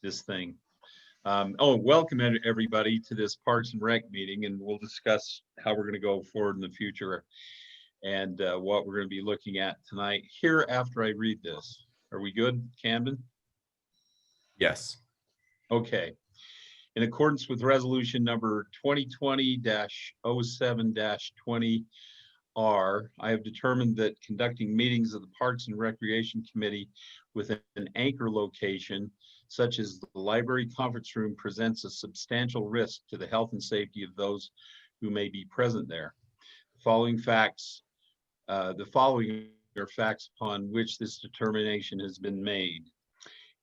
this thing. Welcome everybody to this Parks and Rec meeting, and we'll discuss how we're going to go forward in the future and what we're going to be looking at tonight here after I read this. Are we good, Camden? Yes. Okay. In accordance with resolution number 2020-07-20R, I have determined that conducting meetings of the Parks and Recreation Committee with an anchor location, such as the library conference room, presents a substantial risk to the health and safety of those who may be present there. The following are facts upon which this determination has been made.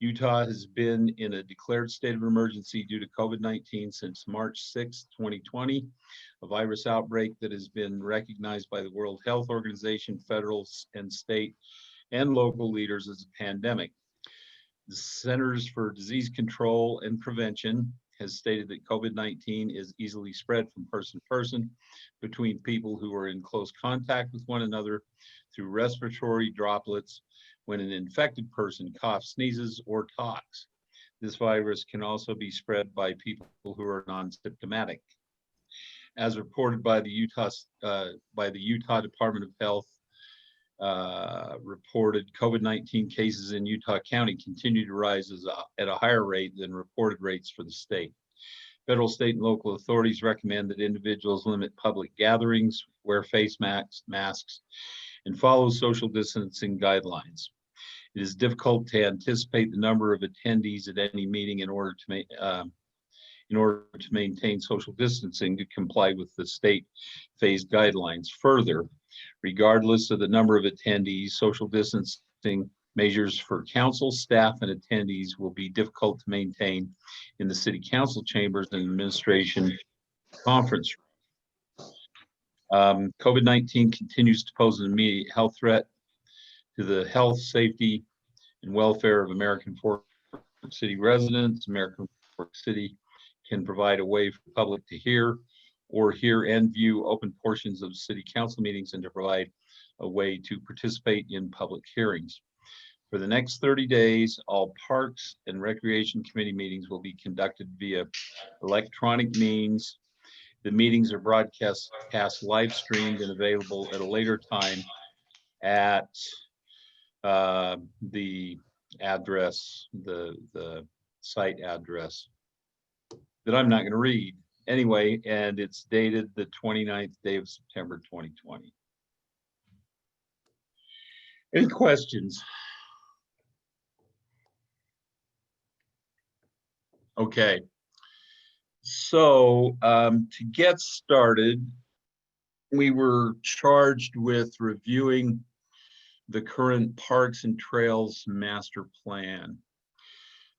Utah has been in a declared state of emergency due to COVID-19 since March 6, 2020, a virus outbreak that has been recognized by the World Health Organization, federal and state and local leaders as a pandemic. The Centers for Disease Control and Prevention has stated that COVID-19 is easily spread from person to person between people who are in close contact with one another through respiratory droplets when an infected person coughs, sneezes, or talks. This virus can also be spread by people who are non-symptomatic. As reported by the Utah Department of Health, reported COVID-19 cases in Utah County continue to rise at a higher rate than reported rates for the state. Federal, state, and local authorities recommend that individuals limit public gatherings, wear face masks, and follow social distancing guidelines. It is difficult to anticipate the number of attendees at any meeting in order to maintain social distancing to comply with the state phased guidelines. Further, regardless of the number of attendees, social distancing measures for council, staff, and attendees will be difficult to maintain in the city council chambers and administration conference room. COVID-19 continues to pose an immediate health threat to the health, safety, and welfare of American Fork City residents. American Fork City can provide a way for the public to hear and view open portions of city council meetings and to provide a way to participate in public hearings. For the next 30 days, all Parks and Recreation Committee meetings will be conducted via electronic means. The meetings are broadcast live streamed and available at a later time at the address, the site address that I'm not going to read anyway, and it's dated the 29th day of September 2020. Any questions? Okay, so to get started, we were charged with reviewing the current Parks and Trails Master Plan,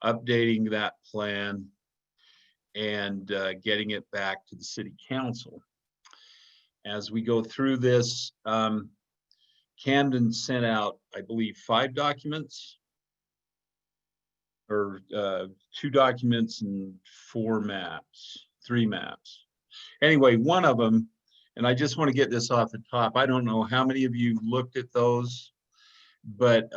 updating that plan, and getting it back to the City Council. As we go through this, Camden sent out, I believe, 5 documents, or 2 documents and 4 maps, 3 maps. Anyway, one of them, and I just want to get this off the top, I don't know how many of you looked at those, but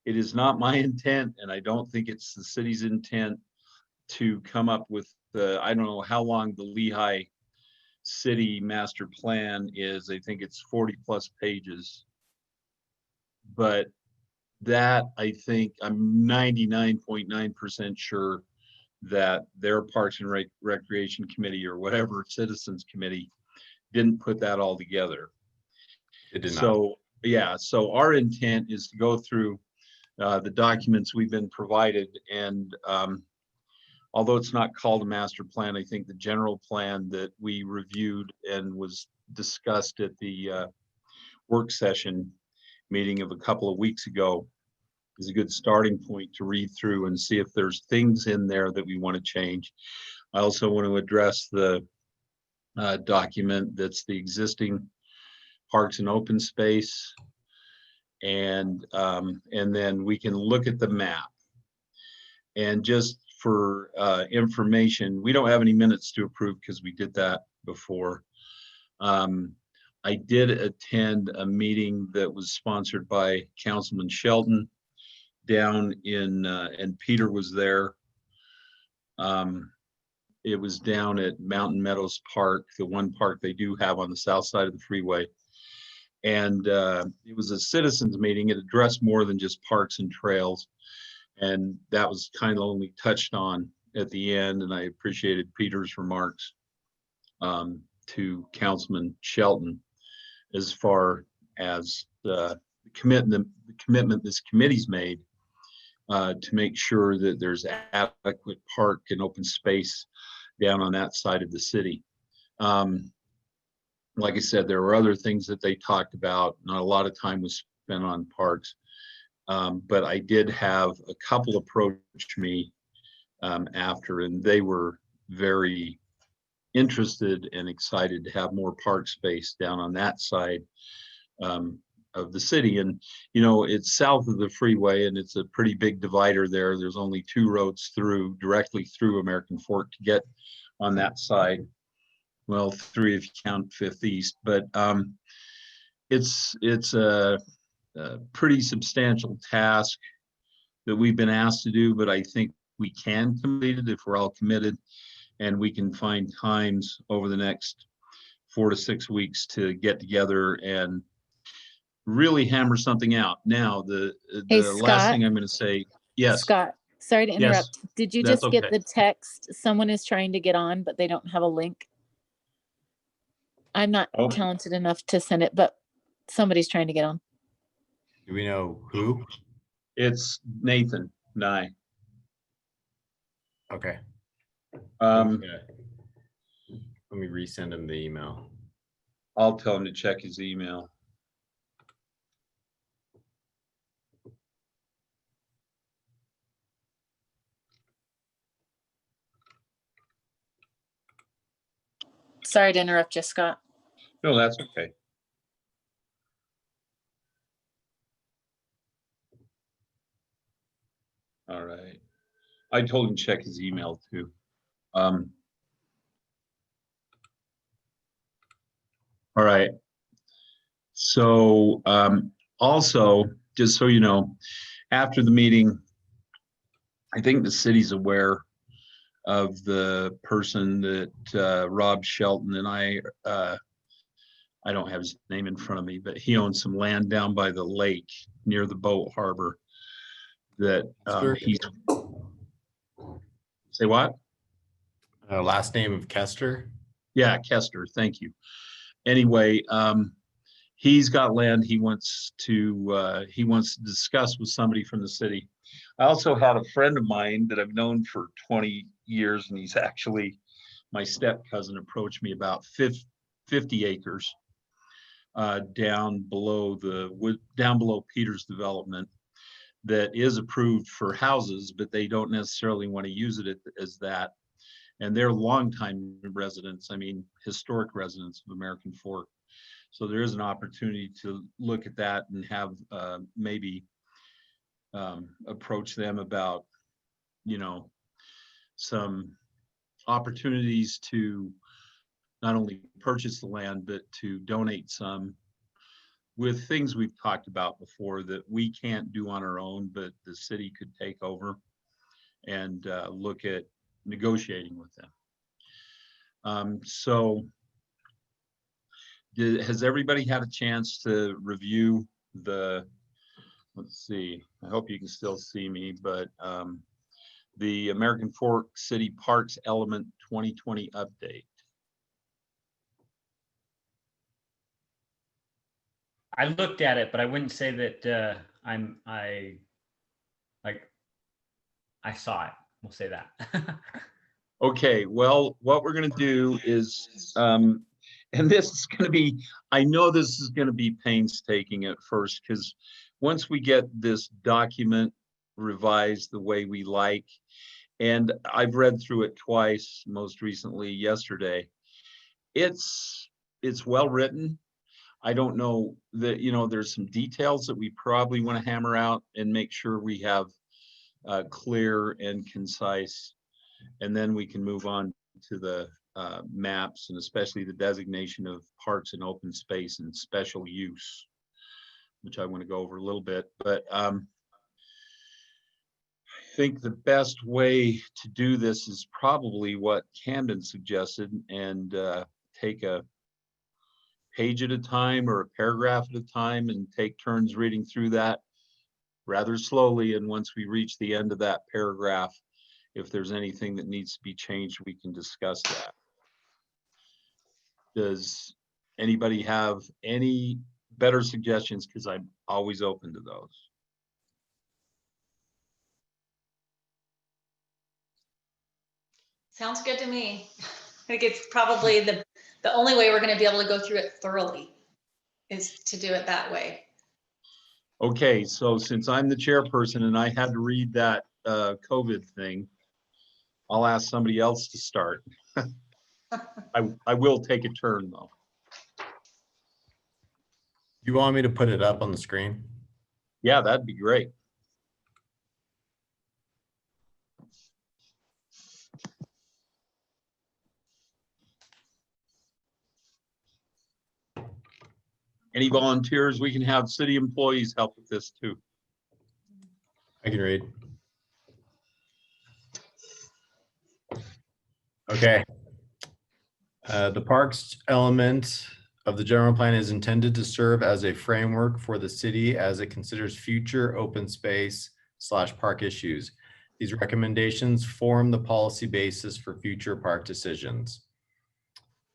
it is not my intent, and I don't think it's the city's intent to come up with the, I don't know how long the Lehigh City Master Plan is. I think it's 40+ pages, but that, I think, I'm 99.9% sure that their Parks and Recreation Committee or whatever Citizens Committee didn't put that all together. It did not. So yeah, so our intent is to go through the documents we've been provided, and although it's not called a master plan, I think the general plan that we reviewed and was discussed at the work session meeting of a couple of weeks ago is a good starting point to read through and see if there's things in there that we want to change. I also want to address the document that's the existing parks and open space, and then we can look at the map. And just for information, we don't have any minutes to approve because we did that before. I did attend a meeting that was sponsored by Councilman Shelton down in, and Peter was there. It was down at Mountain Meadows Park, the one park they do have on the south side of the freeway. And it was a citizens meeting. It addressed more than just parks and trails. And that was kind of only touched on at the end. And I appreciated Peter's remarks to Councilman Shelton as far as the commitment this committee's made to make sure that there's adequate park and open space down on that side of the city. Like I said, there were other things that they talked about. Not a lot of time was spent on parks, but I did have a couple approach me after, and they were very interested and excited to have more park space down on that side of the city. And you know, it's south of the freeway, and it's a pretty big divider there. There's only 2 roads through, directly through American Fork to get on that side. Well, 3 if you count Fifth East, but it's a pretty substantial task that we've been asked to do, but I think we can complete it if we're all committed, and we can find times over the next 4 to 6 weeks to get together and really hammer something out. Now, the Hey, last Scott. thing I'm going to say, yes, Scott, sorry to Yes, interrupt. Did you that's just get okay. the text? Someone is trying to get on, but they don't have a link. I'm not Oh. talented enough to send it, but somebody's trying to get on. Do we know who? It's Nathan Nye. Okay. Um, Let me resend him the email. I'll tell him to check his email. Sorry to interrupt you, Scott. No, that's okay. All right. I told him to check his email too. All right. So also, just so you know, after the meeting, I think the city's aware of the person that Rob Shelton and I don't have his name in front of me, but he owns some land down by the lake near the boat harbor that he's. Say what? Last name of Kester. Yeah, Kester, thank you. Anyway, he's got land he wants to discuss with somebody from the city. I also had a friend of mine that I've known for 20 years, and he's actually my step cousin, approached me about 50 acres down below Peter's development that is approved for houses, but they don't necessarily want to use it as that. And they're longtime residents, I mean, historic residents of American Fork. So there is an opportunity to look at that and have maybe approach them about, you know, some opportunities to not only purchase the land, but to donate some with things we've talked about before that we can't do on our own, but the city could take over and look at negotiating with them. So has everybody had a chance to review the, let's see, I hope you can still see me, but the American Fork City Parks Element 2020 update? I looked at it, but I wouldn't say that I saw it. We'll say that. Okay, well, what we're going to do is, and this is going to be, I know this is going to be painstaking at first, because once we get this document revised the way we like, and I've read through it twice, most recently yesterday, it's well written. I don't know that, you know, there's some details that we probably want to hammer out and make sure we have clear and concise, and then we can move on to the maps, and especially the designation of parks and open space and special use, which I want to go over a little bit. But think the best way to do this is probably what Camden suggested, and take a page at a time or a paragraph at a time and take turns reading through that rather slowly. And once we reach the end of that paragraph, if there's anything that needs to be changed, we can discuss that. Does anybody have any better suggestions? Because I'm always open to those. Sounds good to me. I think it's probably the only way we're going to be able to go through it thoroughly is to do it that way. Okay, so since I'm the chairperson and I had to read that COVID thing, I'll ask somebody else to start. I will take a turn though. You want me to put it up on the screen? Yeah, that'd be great. Any volunteers? We can have city employees help with this too. I can read. Okay. The parks element of the general plan is intended to serve as a framework for the city as it considers future open space / park issues. These recommendations form the policy basis for future park decisions.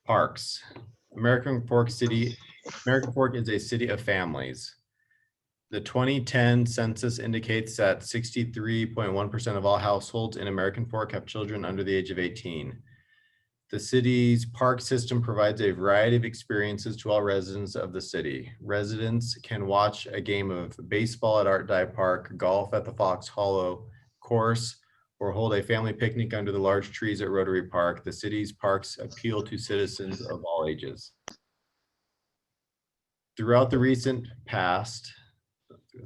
Parks. American Fork is a city of families. The 2010 census indicates that 63.1% of all households in American Fork have children under the age of 18. The city's park system provides a variety of experiences to all residents of the city. Residents can watch a game of baseball at Art Dive Park, golf at the Fox Hollow course, or hold a family picnic under the large trees at Rotary Park. The city's parks appeal to citizens of all ages. Throughout the recent past,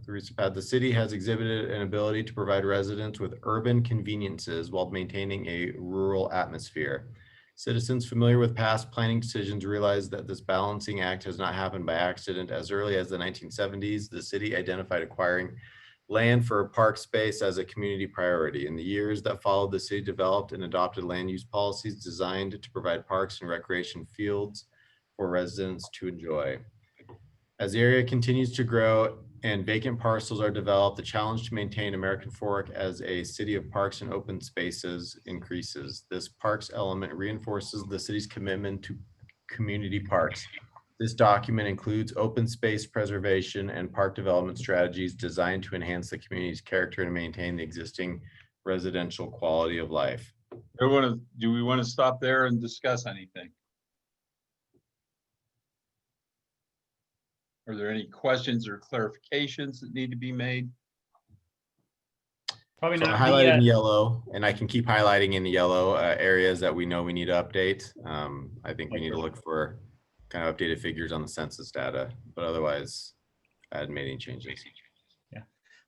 the city has exhibited an ability to provide residents with urban conveniences while maintaining a rural atmosphere. Citizens familiar with past planning decisions realize that this balancing act has not happened by accident. As early as the 1970s, the city identified acquiring land for park space as a community priority. In the years that followed, the city developed and adopted land use policies designed to provide parks and recreation fields for residents to enjoy. As the area continues to grow and vacant parcels are developed, the challenge to maintain American Fork as a city of parks and open spaces increases. This parks element reinforces the city's commitment to community parks. This document includes open space preservation and park development strategies designed to enhance the community's character and maintain the existing residential quality of life. Do we want to stop there and discuss anything? Are there any questions or clarifications that need to be made? Probably So I not. highlighted in yellow, and I can keep highlighting in the yellow areas that we know we need to update. I think we need to look for kind of updated figures on the census data, but otherwise I hadn't made any changes. Yeah,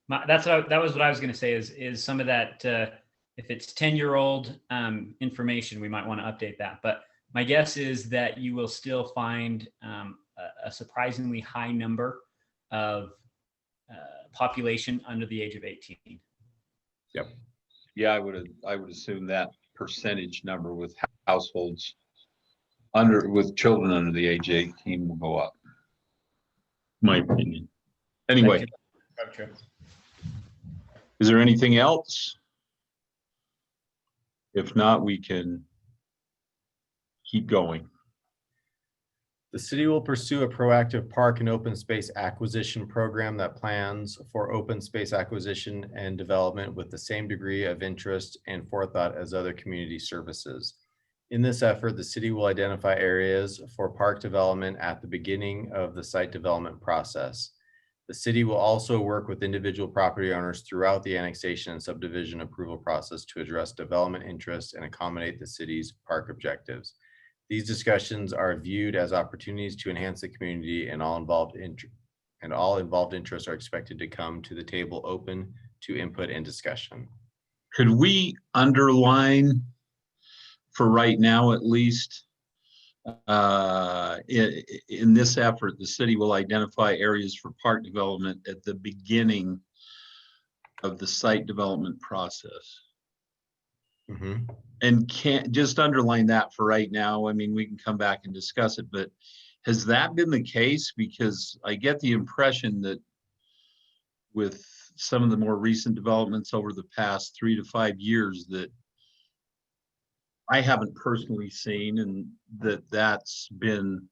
that was what I was going to say is some of that, if it's 10-year-old information, we might want to update that. But my guess is that you will still find a surprisingly high number of population under the age of 18. Yep. Yeah, I would assume that percentage number with households with children under the age of 18 will go up. My opinion. Anyway, True. is there anything else? If not, we can keep going. The city will pursue a proactive park and open space acquisition program that plans for open space acquisition and development with the same degree of interest and forethought as other community services. In this effort, the city will identify areas for park development at the beginning of the site development process. The city will also work with individual property owners throughout the annexation and subdivision approval process to address development interests and accommodate the city's park objectives. These discussions are viewed as opportunities to enhance the community, and all involved interests are expected to come to the table open to input and discussion. Could we underline, for right now at least, in this effort, the city will identify areas for park development at the beginning of the site development process. Mhm. And can't just underline that for right now. I mean, we can come back and discuss it, but has that been the case? Because I get the impression that with some of the more recent developments over the past 3 to 5 years that I haven't personally seen, and that's been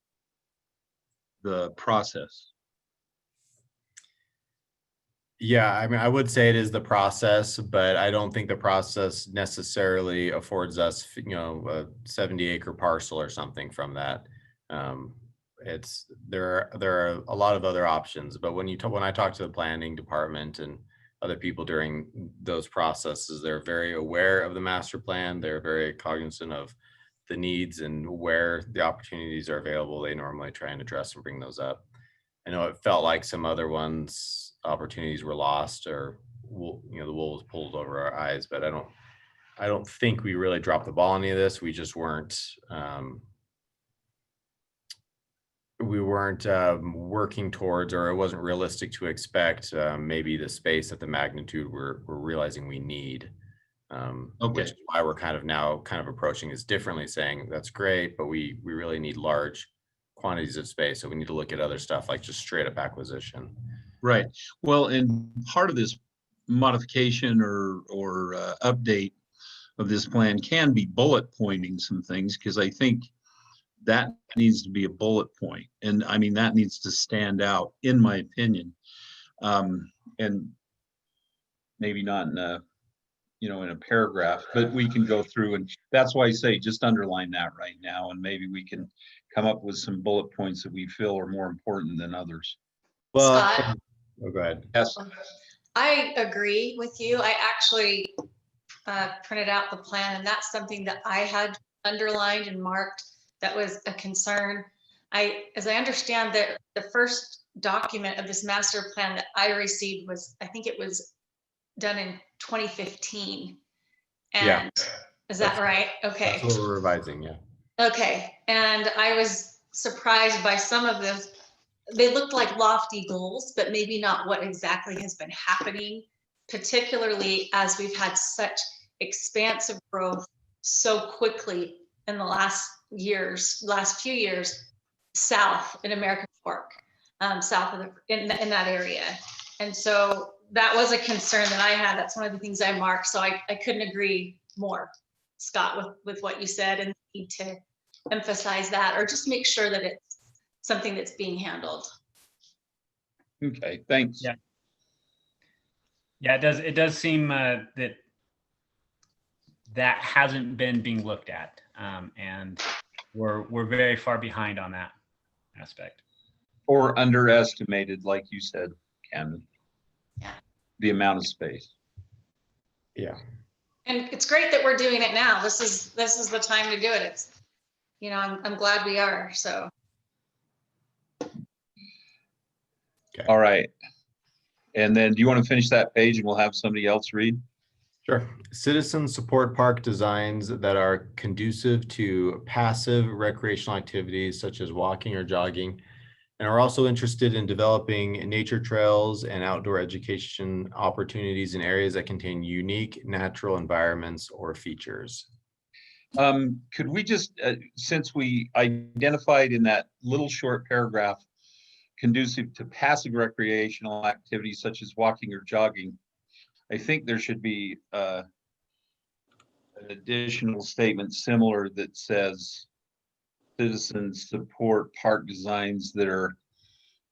the process. Yeah, I mean, I would say it is the process, but I don't think the process necessarily affords us, a 70-acre parcel or something from that. It's there are a lot of other options, but when I talk to the planning department and other people during those processes, they're very aware of the master plan. They're very cognizant of the needs and where the opportunities are available. They normally try and address and bring those up. I know it felt like some other ones, opportunities were lost or the wool was pulled over our eyes, but I don't think we really dropped the ball on any of this. We just weren't working towards, or it wasn't realistic to expect maybe the space at the magnitude we're realizing we need. Okay. Which is why we're kind of approaching this differently, saying that's great, but we really need large quantities of space. So we need to look at other stuff like just straight up acquisition. Right. Well, and part of this modification or update of this plan can be bullet pointing some things, because I think that needs to be a bullet point. And I mean, that needs to stand out, in my opinion. And maybe not in a, in a paragraph, but we can go through, and that's why I say just underline that right now, and maybe we can come up with some bullet points that we feel are more important than others. Well, Scott? go ahead. Yes. I agree with you. I actually printed out the plan, and that's something that I had underlined and marked. That was a concern. As I understand that the first document of this master plan that I received was, I think it was done in 2015. And Yeah. is that right? Okay. That's what we're revising. Yeah. Okay. And I was surprised by some of them. They looked like lofty goals, but maybe not what exactly has been happening, particularly as we've had such expansive growth so quickly in the last few years, south in American Fork, south of in that area. And so that was a concern that I had. That's one of the things I marked. So I couldn't agree more, Scott, with what you said, and need to emphasize that, or just make sure that it's something that's being handled. Okay, thanks. Yeah. Yeah, it does seem that hasn't been being looked at, and we're very far behind on that aspect. Or underestimated, like you said, Camden. Yeah. The amount of space. Yeah. And it's great that we're doing it now. This is the time to do it. It's, I'm glad we are. So. Okay. All right. And then do you want to finish that page and we'll have somebody else read? Sure. Citizens support park designs that are conducive to passive recreational activities such as walking or jogging, and are also interested in developing nature trails and outdoor education opportunities in areas that contain unique natural environments or features. Could we just, since we identified in that little short paragraph, conducive to passive recreational activities such as walking or jogging, I think there should be an additional statement similar that says citizens support park designs that are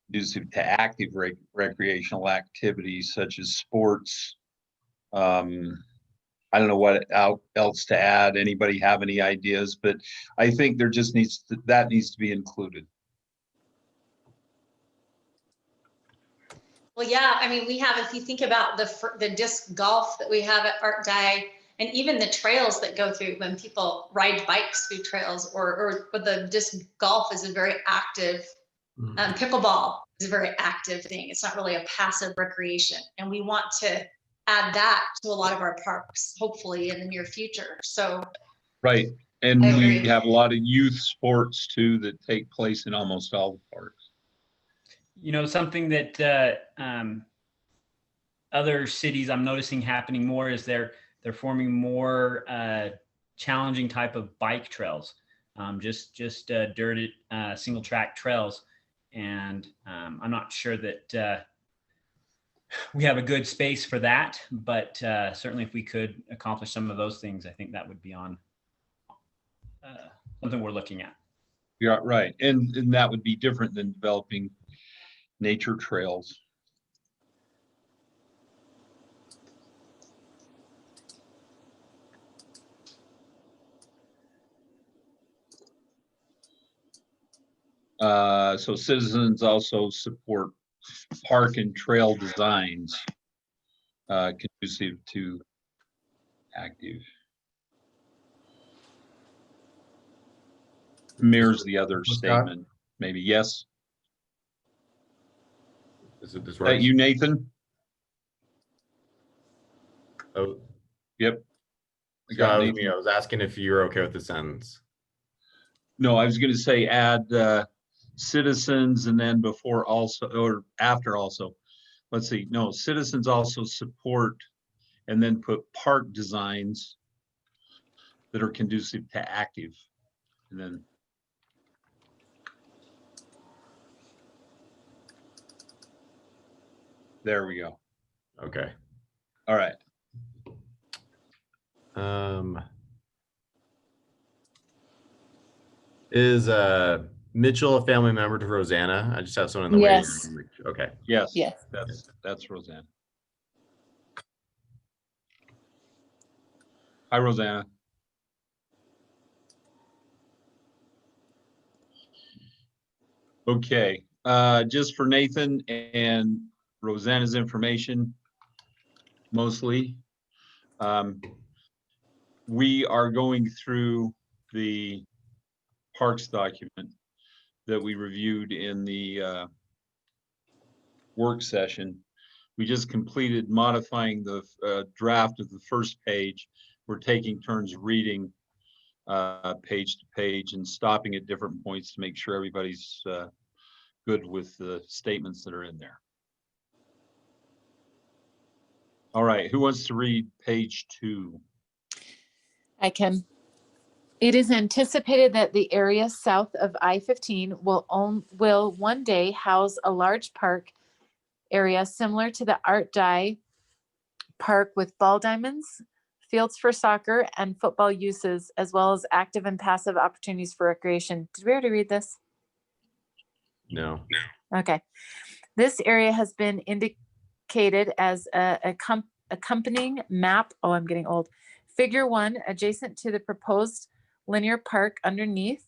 conducive to active recreational activities such as sports. I don't know what else to add. Anybody have any ideas? But I think there just needs to be included. Well, yeah, I mean, we have, if you think about the disc golf that we have at Art Dye, and even the trails that go through when people ride bikes through trails, or the disc golf is a very active, pickleball is a very active thing. It's not really a passive recreation. And we want to add that to a lot of our parks, hopefully in the near future. So. Right. And I we agree. have a lot of youth sports too that take place in almost all the parks. Something that other cities I'm noticing happening more is they're forming more challenging type of bike trails, just dirted single track trails, and I'm not sure that we have a good space for that, but certainly if we could accomplish some of those things, I think that would be on something we're looking at. Yeah, right. And that would be different than developing nature trails. So citizens also support park and trail designs conducive to active. Mirrors the other Scott? statement, maybe. Yes. Is it this Is that right? you, Nathan? Oh, Yep. I Scott, got that was Nathan. me. I was asking if you're okay with the sentence. No, I was gonna say add citizens and then before also, or after also. Let's see, no, citizens also support and then put park designs that are conducive to active. And then there we go. Okay. All right. Is Mitchell a family member to Rosanna? I just have someone in the Yes. waiting room. Okay. Yes. That's Rosanna. Hi, Rosanna. Okay, just for Nathan and Rosanna's information, mostly. We are going through the parks document that we reviewed in the work session. We just completed modifying the draft of the first page. We're taking turns reading page to page and stopping at different points to make sure everybody's good with the statements that are in there. All right, who wants to read page 2? I can. It is anticipated that the area south of I-15 will one day house a large park area similar to the Art Dye Park with ball diamonds, fields for soccer and football uses, as well as active and passive opportunities for recreation. Did we already read this? No. Okay. This area has been indicated as a accompanying map. Oh, I'm getting old. Figure 1, adjacent to the proposed linear park underneath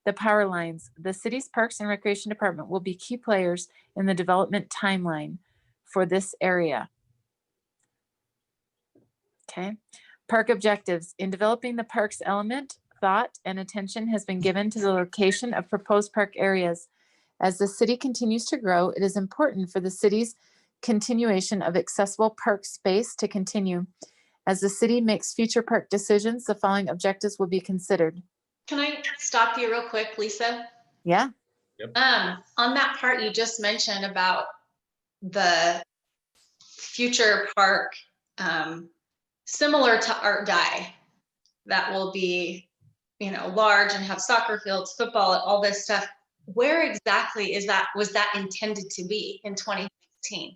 the power lines. The city's Parks and Recreation Department will be key players in the development timeline for this area. Okay. Park objectives. In developing the park's element, thought and attention has been given to the location of proposed park areas. As the city continues to grow, it is important for the city's continuation of accessible park space to continue. As the city makes future park decisions, the following objectives will be considered. Can I stop you real quick, Lisa? Yeah. On that part you just mentioned about the future park, similar to Art Dye, that will be, large and have soccer fields, football, all this stuff. Where exactly was that intended to be in 2016?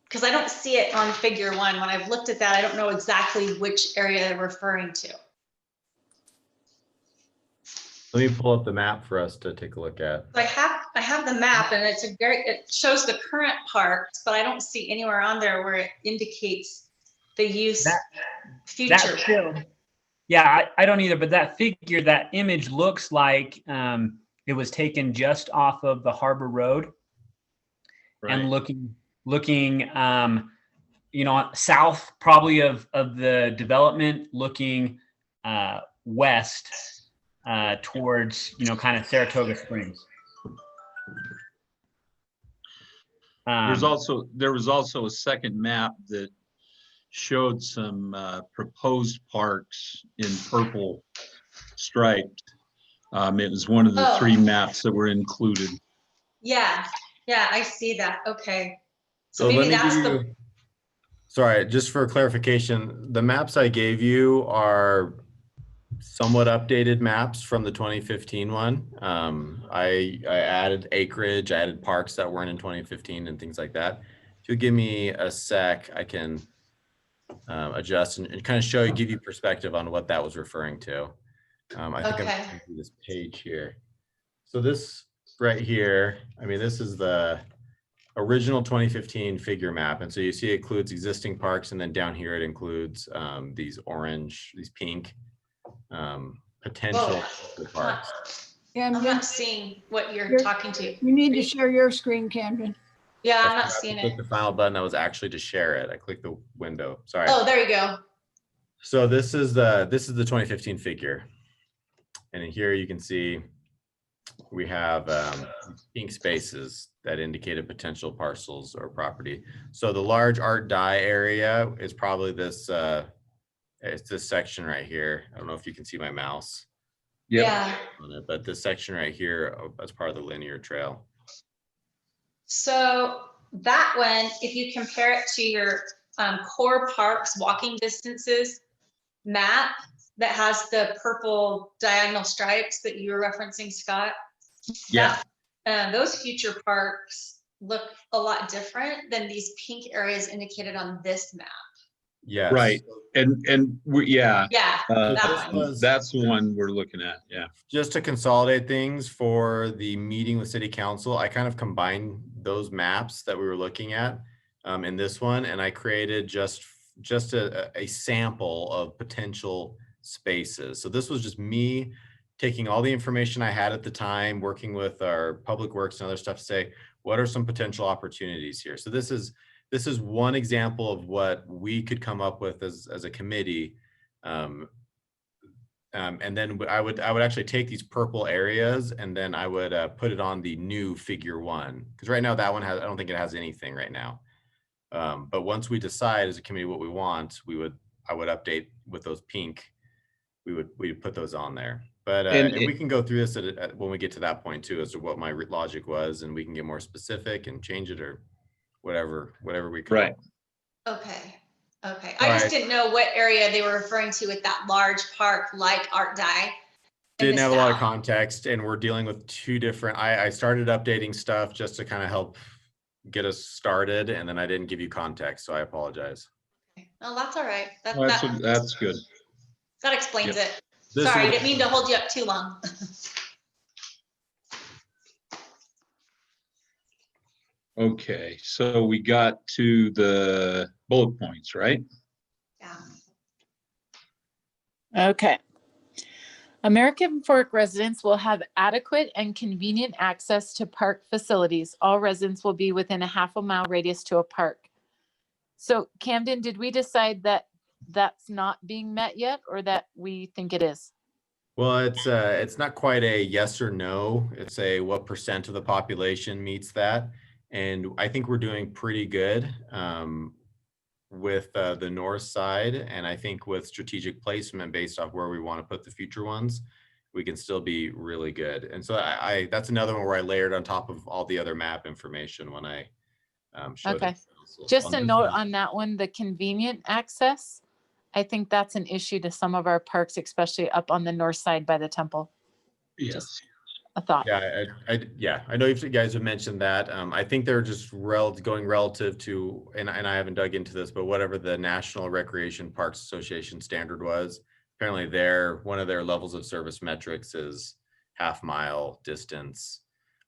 Because I don't see it on figure 1. When I've looked at that, I don't know exactly which area they're referring to. Let me pull up the map for us to take a look at. I have the map and it shows the current parks, but I don't see anywhere on there where it indicates the use future. Yeah, I don't either, but that figure, that image looks like it was taken just off of the Harbor Road. Right. And looking south probably of the development, looking west towards, kind of Saratoga Springs. There was also a second map that showed some proposed parks in purple striped. It was one of the 3 maps that were included. Yeah, I see that. Okay. So maybe let me that's give the, you- Sorry, just for clarification, the maps I gave you are somewhat updated maps from the 2015 one. I added acreage, I added parks that weren't in 2015 and things like that. If you give me a sec, I can adjust and kind of show you, give you perspective on what that was referring to. I think I'm Okay. going through this page here. So this right here, I mean, this is the original 2015 figure map. And so you see it includes existing parks, and then down here it includes these orange, these pink potential Whoa. parks. I'm Camden, not seeing what you're You're- talking to. you need to share your screen, Camden. Yeah, I I'm not forgot to seeing click it. the final button. That was actually to share it. I clicked the window. Sorry. Oh, there you go. So this is the 2015 figure, and in here you can see we have pink spaces that indicated potential parcels or property. So the large art dye area is probably this. It's this section right here. I don't know if you can see my mouse Yep. Yeah. on it, but this section right here as part of the linear trail. So that one, if you compare it to your core parks walking distances map that has the purple diagonal stripes that you were referencing, Scott. Yeah. Those future parks look a lot different than these pink areas indicated on this map. Yes. Right. And yeah, Yeah, that one. that's the one we're looking at. Yeah. Just to consolidate things for the meeting with city council, I kind of combined those maps that we were looking at in this one, and I created just a sample of potential spaces. So this was just me taking all the information I had at the time, working with our public works and other stuff to say, what are some potential opportunities here? So this is one example of what we could come up with as a committee. And then I would actually take these purple areas, and then I would put it on the new figure one. Because right now that one I don't think it has anything right now. But once we decide as a committee what we want, I would update with those pink. We'd put those on there. But and we can go through this when we get to that point too, as to what my logic was, and we can get more specific and change it or whatever we can. Right. Okay. I just didn't know what area they were referring to with that large park like Art Dye. Didn't have a lot of context, and we're dealing with two different. I started updating stuff just to kind of help get us started, and then I didn't give you context, so I apologize. Oh, that's all right. That's good. That explains it. This Sorry, I is- didn't mean to hold you up too long. Okay, so we got to the bullet points, right? Yeah. Okay. American Fork residents will have adequate and convenient access to park facilities. All residents will be within a half-a-mile radius to a park. So Camden, did we decide that that's not being met yet, or that we think it is? Well, it's not quite a yes or no. It's a what percent of the population meets that, and I think we're doing pretty good with the north side, and I think with strategic placement based off where we want to put the future ones, we can still be really good. And so I that's another one where I layered on top of all the other map information when I showed Okay. it. So Just on a this note one- on that one, the convenient access. I think that's an issue to some of our parks, especially up on the north side by the temple. Yes. A thought. Yeah, I know you guys have mentioned that. I think they're just going relative to, and I haven't dug into this, but whatever the National Recreation Parks Association standard was, apparently one of their levels of service metrics is half-mile distance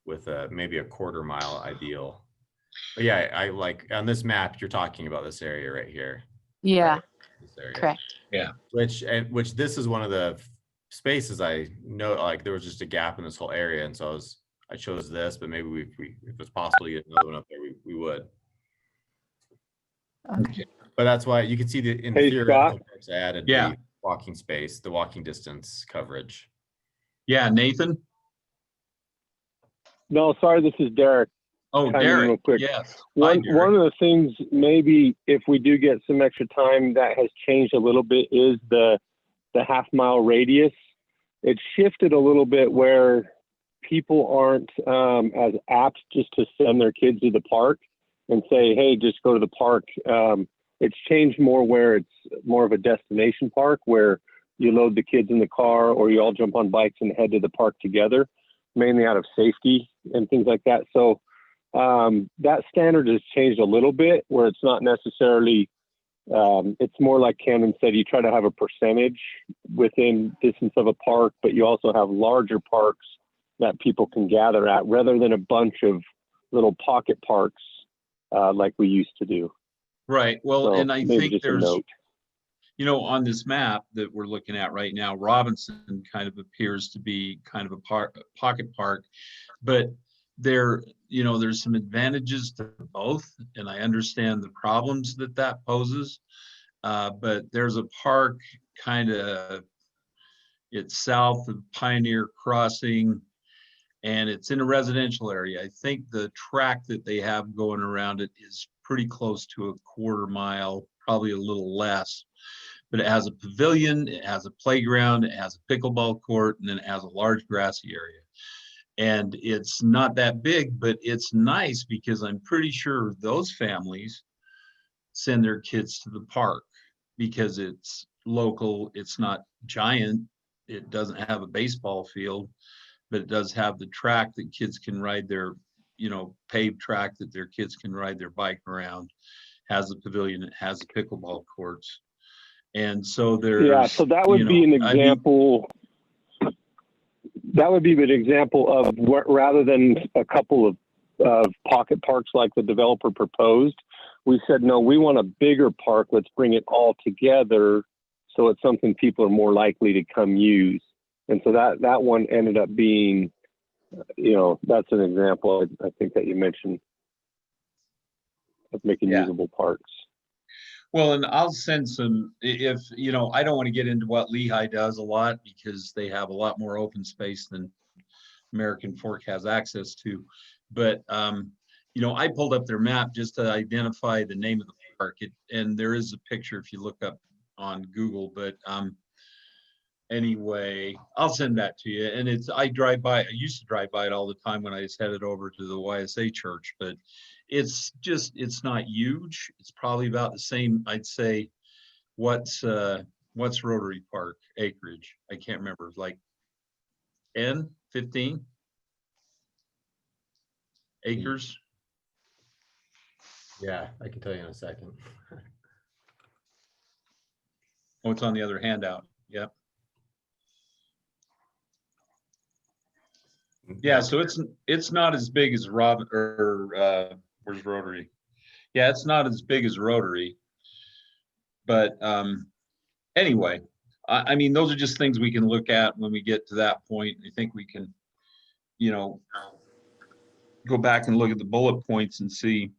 with maybe a quarter-mile ideal. But yeah, I like on this map, you're talking about this area right here. Yeah, Right, this area. correct. Which this is one of the spaces I know, like there was just a gap in this whole area, and so I chose this, but maybe if it's possible to get another one up there, we would. Okay. But that's why you can see in the Hey, theoretical Scott. parts I added Yeah. the walking space, the walking distance coverage. Yeah, Nathan? No, sorry, this is Derek. Oh, Chime in real Derek, quick. yes. Hi, One Derek. of the things, maybe if we do get some extra time, that has changed a little bit is the half-mile radius. It's shifted a little bit where people aren't as apt just to send their kids to the park. and say, hey, just go to the park. It's changed more where it's more of a destination park where you load the kids in the car or you all jump on bikes and head to the park together, mainly out of safety and things like that. So that standard has changed a little bit where it's not necessarily, it's more like Camden said, you try to have a percentage within distance of a park, but you also have larger parks that people can gather at rather than a bunch of little pocket parks like we used to do. Right. Well, So and I maybe think just a there's, note. you know, on this map that we're looking at right now, Robinson kind of appears to be kind of a pocket park, but there, you know, there's some advantages to both, and I understand the problems that that poses. But there's a park kind of, it's south of Pioneer Crossing, and it's in a residential area. I think the track that they have going around it is pretty close to a quarter mile, probably a little less. But it has a pavilion, it has a playground, it has a pickleball court, and then it has a large grassy area. And it's not that big, but it's nice because I'm pretty sure those families send their kids to the park because it's local, it's not giant, it doesn't have a baseball field, but it does have the track that kids can ride their, you know, paved track that their kids can ride their bike around, has a pavilion, it has the pickleball courts. And so there's, Yeah, so that would be an example. That would be an example of what, rather than a couple of pocket parks like the developer proposed, we said, no, we want a bigger park. Let's bring it all together so it's something people are more likely to come use. And so that one ended up being, you know, that's an example I think that you mentioned of making usable parks. well, and I'll send some, if, you know, I don't want to get into what Lehigh does a lot because they have a lot more open space than American Fork has access to. But, you know, I pulled up their map just to identify the name of the park. And there is a picture if you look up on Google, but anyway, I'll send that to you. And it's, I used to drive by it all the time when I was headed over to the YSA church, but it's just, it's not huge. It's probably about the same, I'd say. What's Rotary Park acreage? I can't remember, like 10, 15 acres. Yeah, I can tell you in a second. Oh, it's on the other handout. Yep. Yeah, so it's not as big as where's Rotary? Yeah, it's not as big as Rotary. But anyway, I mean, those are just things we can look at when we get to that point. I think we can, you know, go back and look at the bullet points and see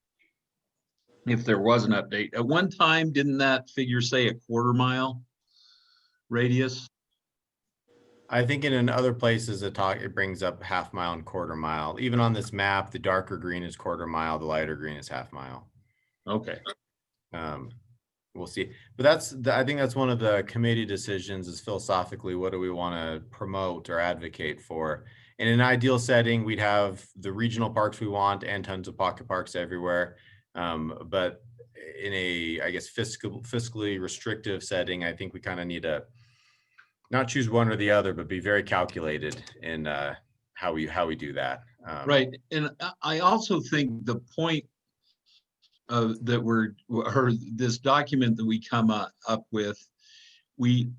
if there was an update. At one time, didn't that figure say a quarter mile radius? I think in other places it brings up half mile and quarter mile. Even on this map, the darker green is quarter mile, the lighter green is half mile. Okay. We'll see. But I think that's one of the committee decisions is philosophically, what do we want to promote or advocate for? In an ideal setting, we'd have the regional parks we want and tons of pocket parks everywhere. But in a, I guess, fiscally restrictive setting, I think we kind of need to not choose one or the other, but be very calculated in how we do that. Right. And I also think the point that this document that we come up with, we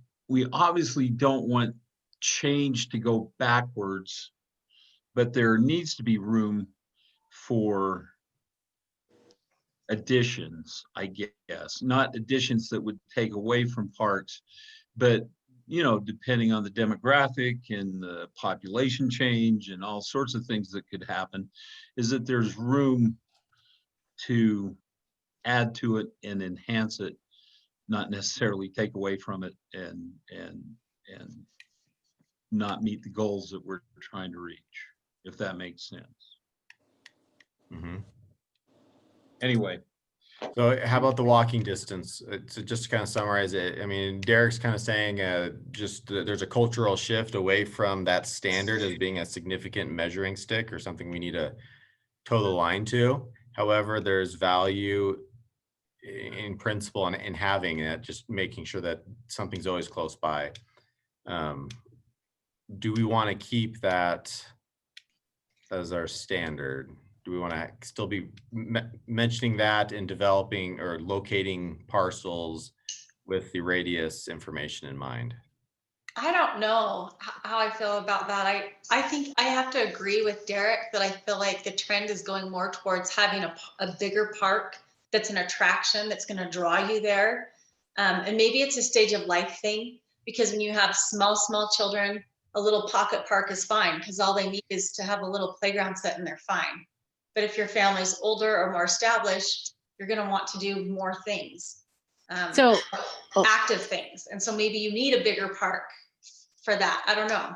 obviously don't want change to go backwards, but there needs to be room for additions, I guess, not additions that would take away from parks, but, you know, depending on the demographic and the population change and all sorts of things that could happen, is that there's room to add to it and enhance it, not necessarily take away from it and not meet the goals that we're trying to reach, if that makes sense. Mm-hmm. Anyway. So how about the walking distance? To just kind of summarize it, I mean, Derek's kind of saying there's a cultural shift away from that standard as being a significant measuring stick or something we need to toe the line to. However, there's value in principle and in having it, just making sure that something's always close by. Do we want to keep that as our standard? Do we want to still be mentioning that and developing or locating parcels with the radius information in mind? I don't know how I feel about that. I think I have to agree with Derek that I feel like the trend is going more towards having a bigger park that's an attraction that's going to draw you there. And maybe it's a stage of life thing, because when you have small children, a little pocket park is fine because all they need is to have a little playground set and they're fine. But if your family's older or more established, you're going to want to do more things, So, active things. And so maybe you need a bigger park for that. I don't know.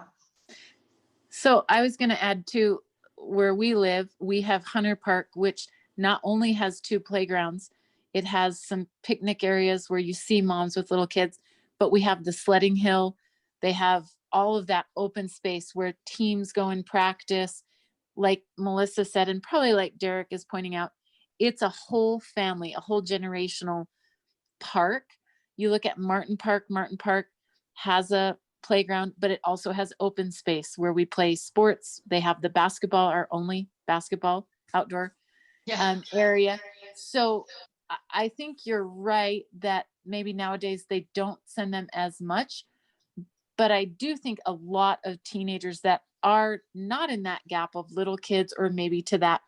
So I was going to add to where we live, we have Hunter Park, which not only has 2 playgrounds, it has some picnic areas where you see moms with little kids, but we have the sledding hill. They have all of that open space where teams go and practice. Like Melissa said, and probably like Derek is pointing out, it's a whole family, a whole generational park. You look at Martin Park has a playground, but it also has open space where we play sports. They have the basketball, our only basketball outdoor area. So I think you're right that maybe nowadays they don't send them as much, but I do think a lot of teenagers that are not in that gap of little kids or maybe to that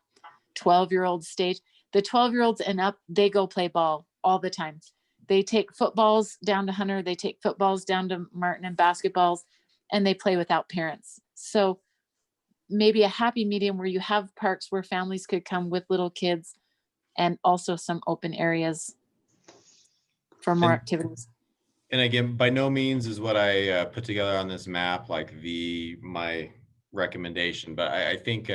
12-year-old stage, the 12-year-olds and up, they go play ball all the time. They take footballs down to Hunter, they take footballs down to Martin and basketballs, and they play without parents. So maybe a happy medium where you have parks where families could come with little kids and also some open areas for more activities. And again, by no means is what I put together on this map like my recommendation, but I think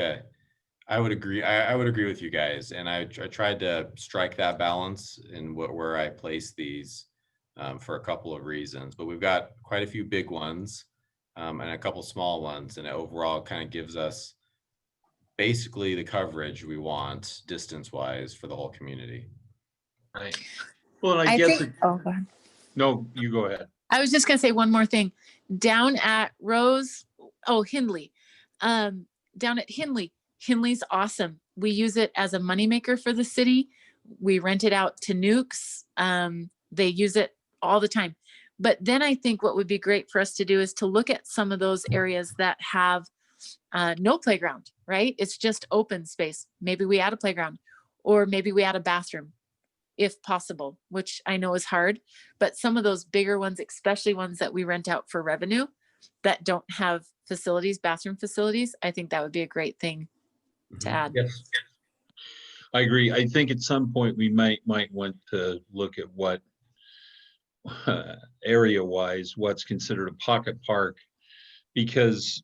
I would agree. I would agree with you guys, and I tried to strike that balance in where I place these for a couple of reasons. But we've got quite a few big ones and a couple small ones, and it overall kind of gives us basically the coverage we want distance-wise for the whole community. Right. Well, and I guess think, go ahead. no, you go ahead. I was just gonna say one more thing. Down at Hindley, down at Hindley's awesome. We use it as a moneymaker for the city. We rent it out to nukes. They use it all the time. But then I think what would be great for us to do is to look at some of those areas that have no playground, right? It's just open space. Maybe we add a playground, or maybe we add a bathroom if possible, which I know is hard. But some of those bigger ones, especially ones that we rent out for revenue that don't have facilities, bathroom facilities, I think that would be a great thing to add. Yes. I agree. I think at some point we might want to look at what area wise, what's considered a pocket park, because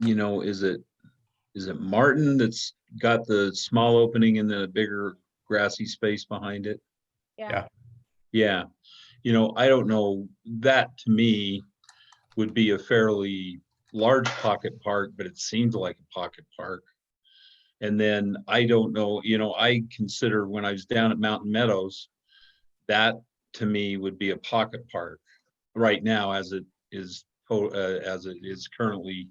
is it Martin that's got the small opening and then a bigger grassy space behind it? Yeah. I don't know, that to me would be a fairly large pocket park, but it seemed like a pocket park. And then I don't know, I consider when I was down at Mountain Meadows, that to me would be a pocket park right now as it is currently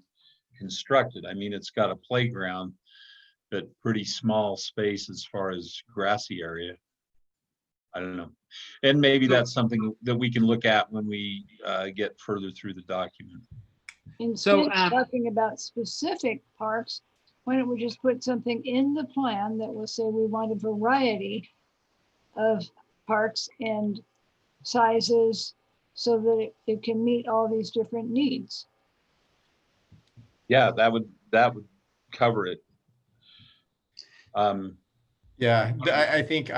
constructed. I mean, it's got a playground, but pretty small space as far as grassy area. I don't know. And maybe that's something that we can look at when we get further through the document. Instead of talking about specific parks, why don't we just put something in the plan that will say we want a variety of parks and sizes so that it can meet all these different needs? Yeah, that would cover it. Yeah, I think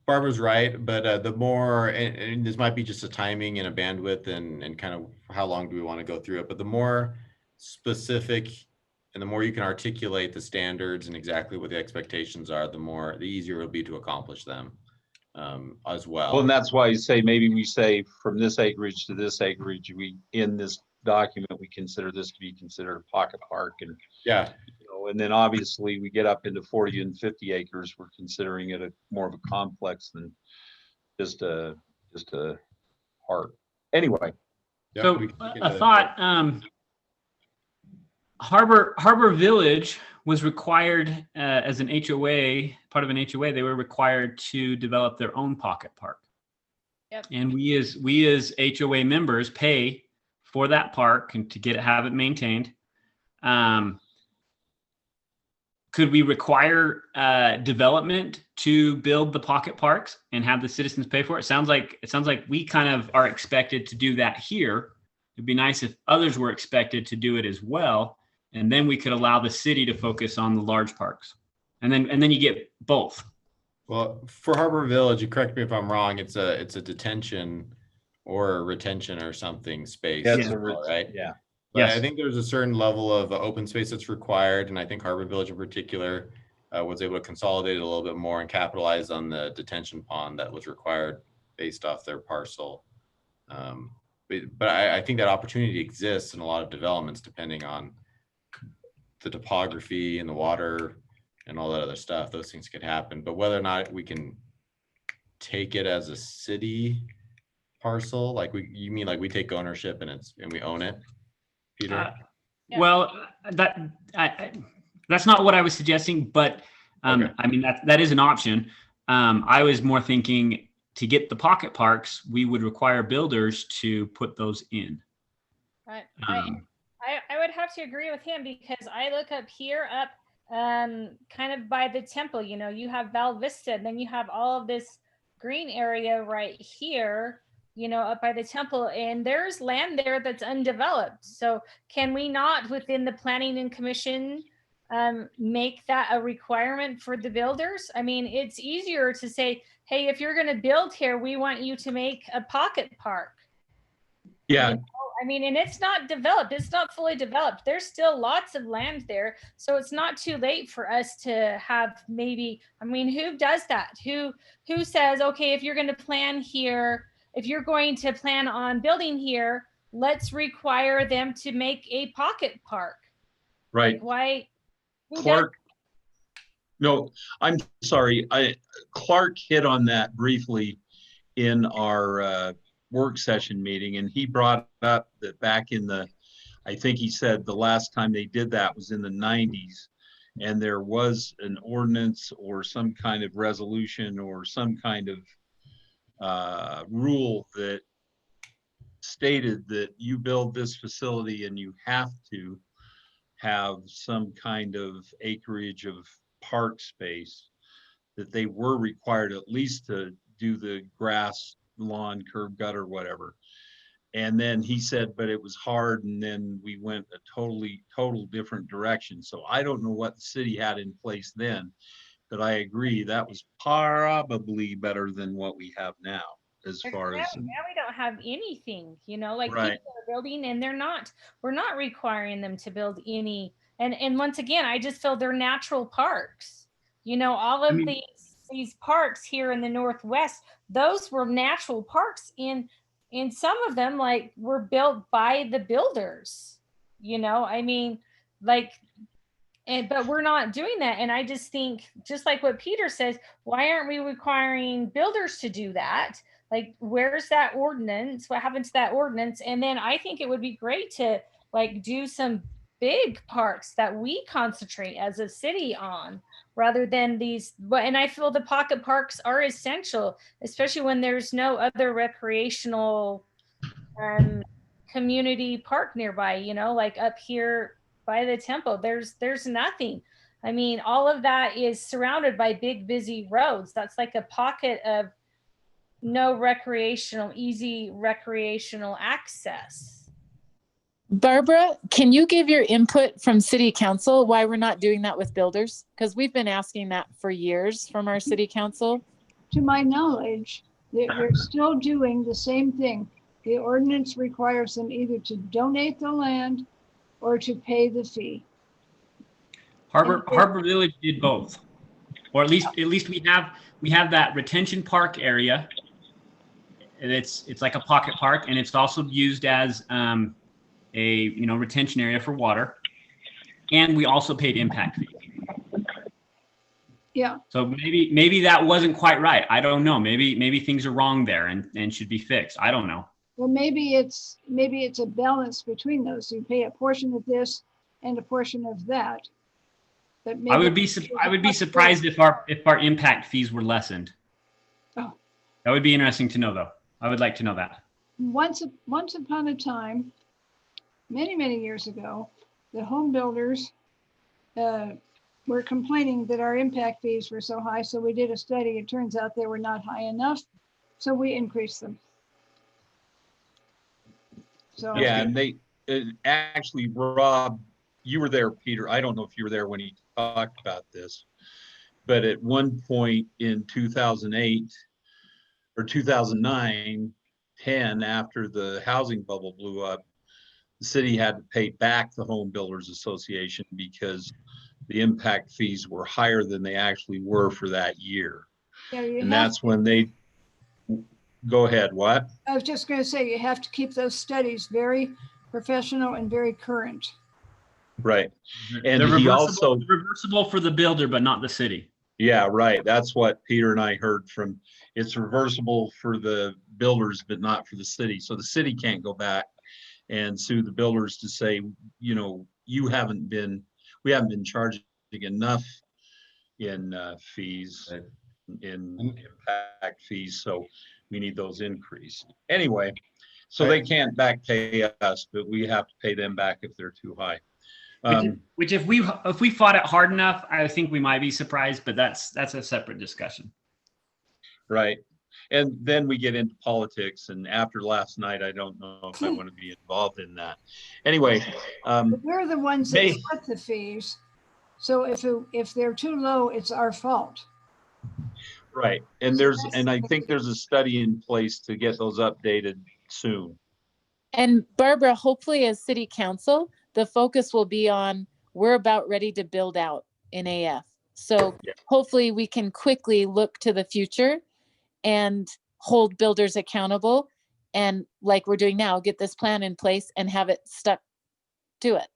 Barbara's right, but the more, and this might be just a timing and a bandwidth and kind of how long do we want to go through it, but the more specific and the more you can articulate the standards and exactly what the expectations are, the easier it'll be to accomplish them as well. Well, and that's why you say, maybe we say from this acreage to this acreage, in this document, we consider this to be considered a pocket park, and yeah, and then obviously we get up into 40 and 50 acres, we're considering it more of a complex than just a park. Anyway, Yep, So we can look a into thought, Harbor Village was required as an HOA, part of an HOA, they were required to develop their own pocket park. Yep. And we as HOA members pay for that park and to have it maintained. Could we require development to build the pocket parks and have the citizens pay for it? It sounds like we kind of are expected to do that here. It'd be nice if others were expected to do it as well, and then we could allow the city to focus on the large parks, and then you get both. Well, for Harbor Village, you correct me if I'm wrong, it's a detention or a retention or something space, Yeah, as it's a well, right? yeah. But Yes. I think there's a certain level of open space that's required, and I think Harbor Village in particular was able to consolidate a little bit more and capitalize on the detention pond that was required based off their parcel. But I think that opportunity exists in a lot of developments, depending on the topography and the water and all that other stuff. Those things could happen, but whether or not we can take it as a city parcel, like you mean like we take ownership and we own it, Peter? Yeah. Well, that's not what I was suggesting, but Okay. I mean, that is an option. I was more thinking to get the pocket parks, we would require builders to put those in. Right. Um, I would have to agree with him because I look up here, kind of by the temple, you have Val Vista, and then you have all of this green area right here, up by the temple, and there's land there that's undeveloped. So can we not, within the planning and commission, make that a requirement for the builders? I mean, it's easier to say, hey, if you're going to build here, we want you to make a pocket park. Yeah, I mean, and it's not developed. It's not fully developed. There's still lots of land there. So it's not too late for us to have maybe, I mean, who does that? Who says, okay, if you're going to plan here, if you're going to plan on building here, let's require them to make a pocket park. right. Why? who does- Clark. No, I'm sorry. Clark hit on that briefly in our work session meeting, and he brought up that back in I think he said the last time they did that was in the 90s, and there was an ordinance or some kind of resolution or some kind of rule that stated that you build this facility and you have to have some kind of acreage of park space, that they were required at least to do the grass, lawn, curb, gutter, whatever. And then he said, but it was hard, and then we went a total different direction. So I don't know what the city had in place then, but I agree that was probably better than what we have now as far as. Now we don't have anything, like Right. people are building and we're not requiring them to build any. And once again, I just feel they're natural parks. All of these parks here in the Northwest, those were natural parks. And some of them were built by the builders, I mean, but we're not doing that. And I just think, just like what Peter says, why aren't we requiring builders to do that? Like, where's that ordinance? What happened to that ordinance? And then I think it would be great to do some big parks that we concentrate as a city on, rather than these. And I feel the pocket parks are essential, especially when there's no other recreational community park nearby, like up here by the temple, there's nothing. I mean, all of that is surrounded by big, busy roads. That's like a pocket of no easy recreational access. Barbara, can you give your input from city council why we're not doing that with builders? Because we've been asking that for years from our city council. To my knowledge, they're still doing the same thing. The ordinance requires them either to donate the land or to pay the fee. Harbor Village did both, or at least we have that retention park area. And it's like a pocket park, and it's also used as a retention area for water. and we also paid impact fee. Yeah, So maybe that wasn't quite right. I don't know. Maybe things are wrong there and should be fixed. I don't know. well, maybe it's a balance between those. You pay a portion of this and a portion of that. But I would maybe be surprised if our impact fees were lessened. Oh. That would be interesting to know, though. I would like to know that. once upon a time, many years ago, the home builders were complaining that our impact fees were so high. So we did a study. It turns out they were not high enough. So we increased them. So Yeah, and they, actually, Rob, you were there, Peter. I don't know if you were there when he talked about this, but at one point in 2008 or 2009, 10, after the housing bubble blew up, the city had to pay back the Home Builders Association because the impact fees were higher than they actually were for that year. yeah, you And have that's when they, go ahead, what? I was just going to say, you have to keep those studies very professional and very current. Right. And They're he reversible, also, reversible for the builder, but not the city. yeah, right. That's what Peter and I heard from, it's reversible for the builders, but not for the city. So the city can't go back and sue the builders to say, you know, we haven't been charging enough in fees, Right. in impact fees. So we need those increased. Anyway, so they can't back pay us, but we have to pay them back if they're too high. Which if we fought it hard enough, I think we might be surprised, but that's a separate discussion. Right. And then we get into politics, and after last night, I don't know if I want to be involved in that. Anyway, But we're the ones that May- set the fees. So if they're too low, it's our fault. right. And I think there's a study in place to get those updated soon. And Barbara, hopefully as city council, the focus will be on, we're about ready to build out in AF. So Yeah. hopefully we can quickly look to the future and hold builders accountable. And like we're doing now, get this plan in place and have it stuck to it.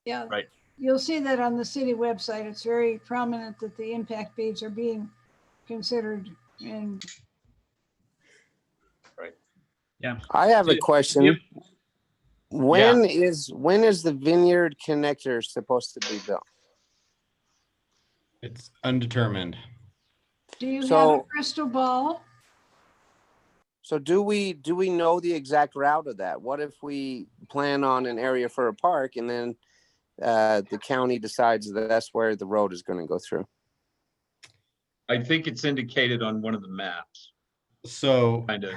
Yeah. Right. You'll see that on the city website. It's very prominent that the impact fees are being considered. And I have a Yep. question. When is the Vineyard Connector supposed to be built? It's undetermined. do you have a So- crystal ball? So do we know the exact route of that? What if we plan on an area for a park and then the county decides that that's where the road is going to go through? I think it's indicated on one of the maps, So kind of.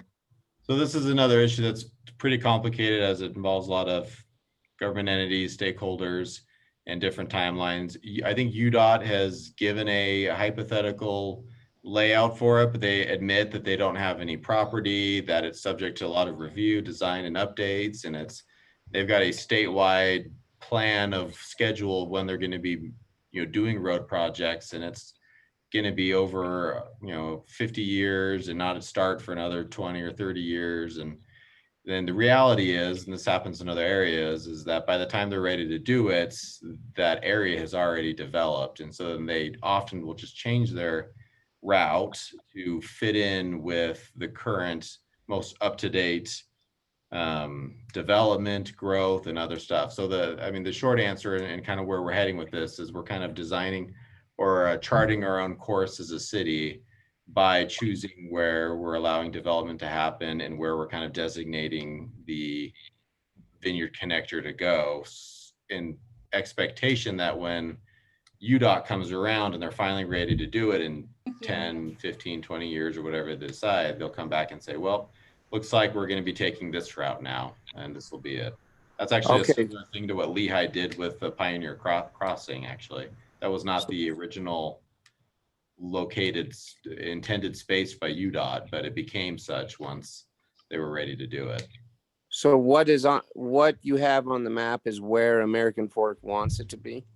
So this is another issue that's pretty complicated as it involves a lot of government entities, stakeholders, and different timelines. I think UDOT has given a hypothetical layout for it, but they admit that they don't have any property, that it's subject to a lot of review, design, and updates, and they've got a statewide plan of schedule of when they're going to be, doing road projects, and it's going to be over 50 years and not start for another 20 or 30 years. And then the reality is, and this happens in other areas, is that by the time they're ready to do it, that area has already developed. And so then they often will just change their route to fit in with the current most up-to-date development, growth, and other stuff. So the short answer and kind of where we're heading with this is we're kind of designing or charting our own course as a city by choosing where we're allowing development to happen and where we're kind of designating the Vineyard Connector to go, in expectation that when UDOT comes around and they're finally ready to do it in 10, 15, 20 years or whatever they decide, they'll come back and say, well, looks like we're going to be taking this route now, and this will be it. That's actually Okay. a similar thing to what Lehigh did with the Pioneer Crossing, actually. That was not the original intended space by UDOT, but it became such once they were ready to do it. So what you have on the map is where American Fork wants it to be?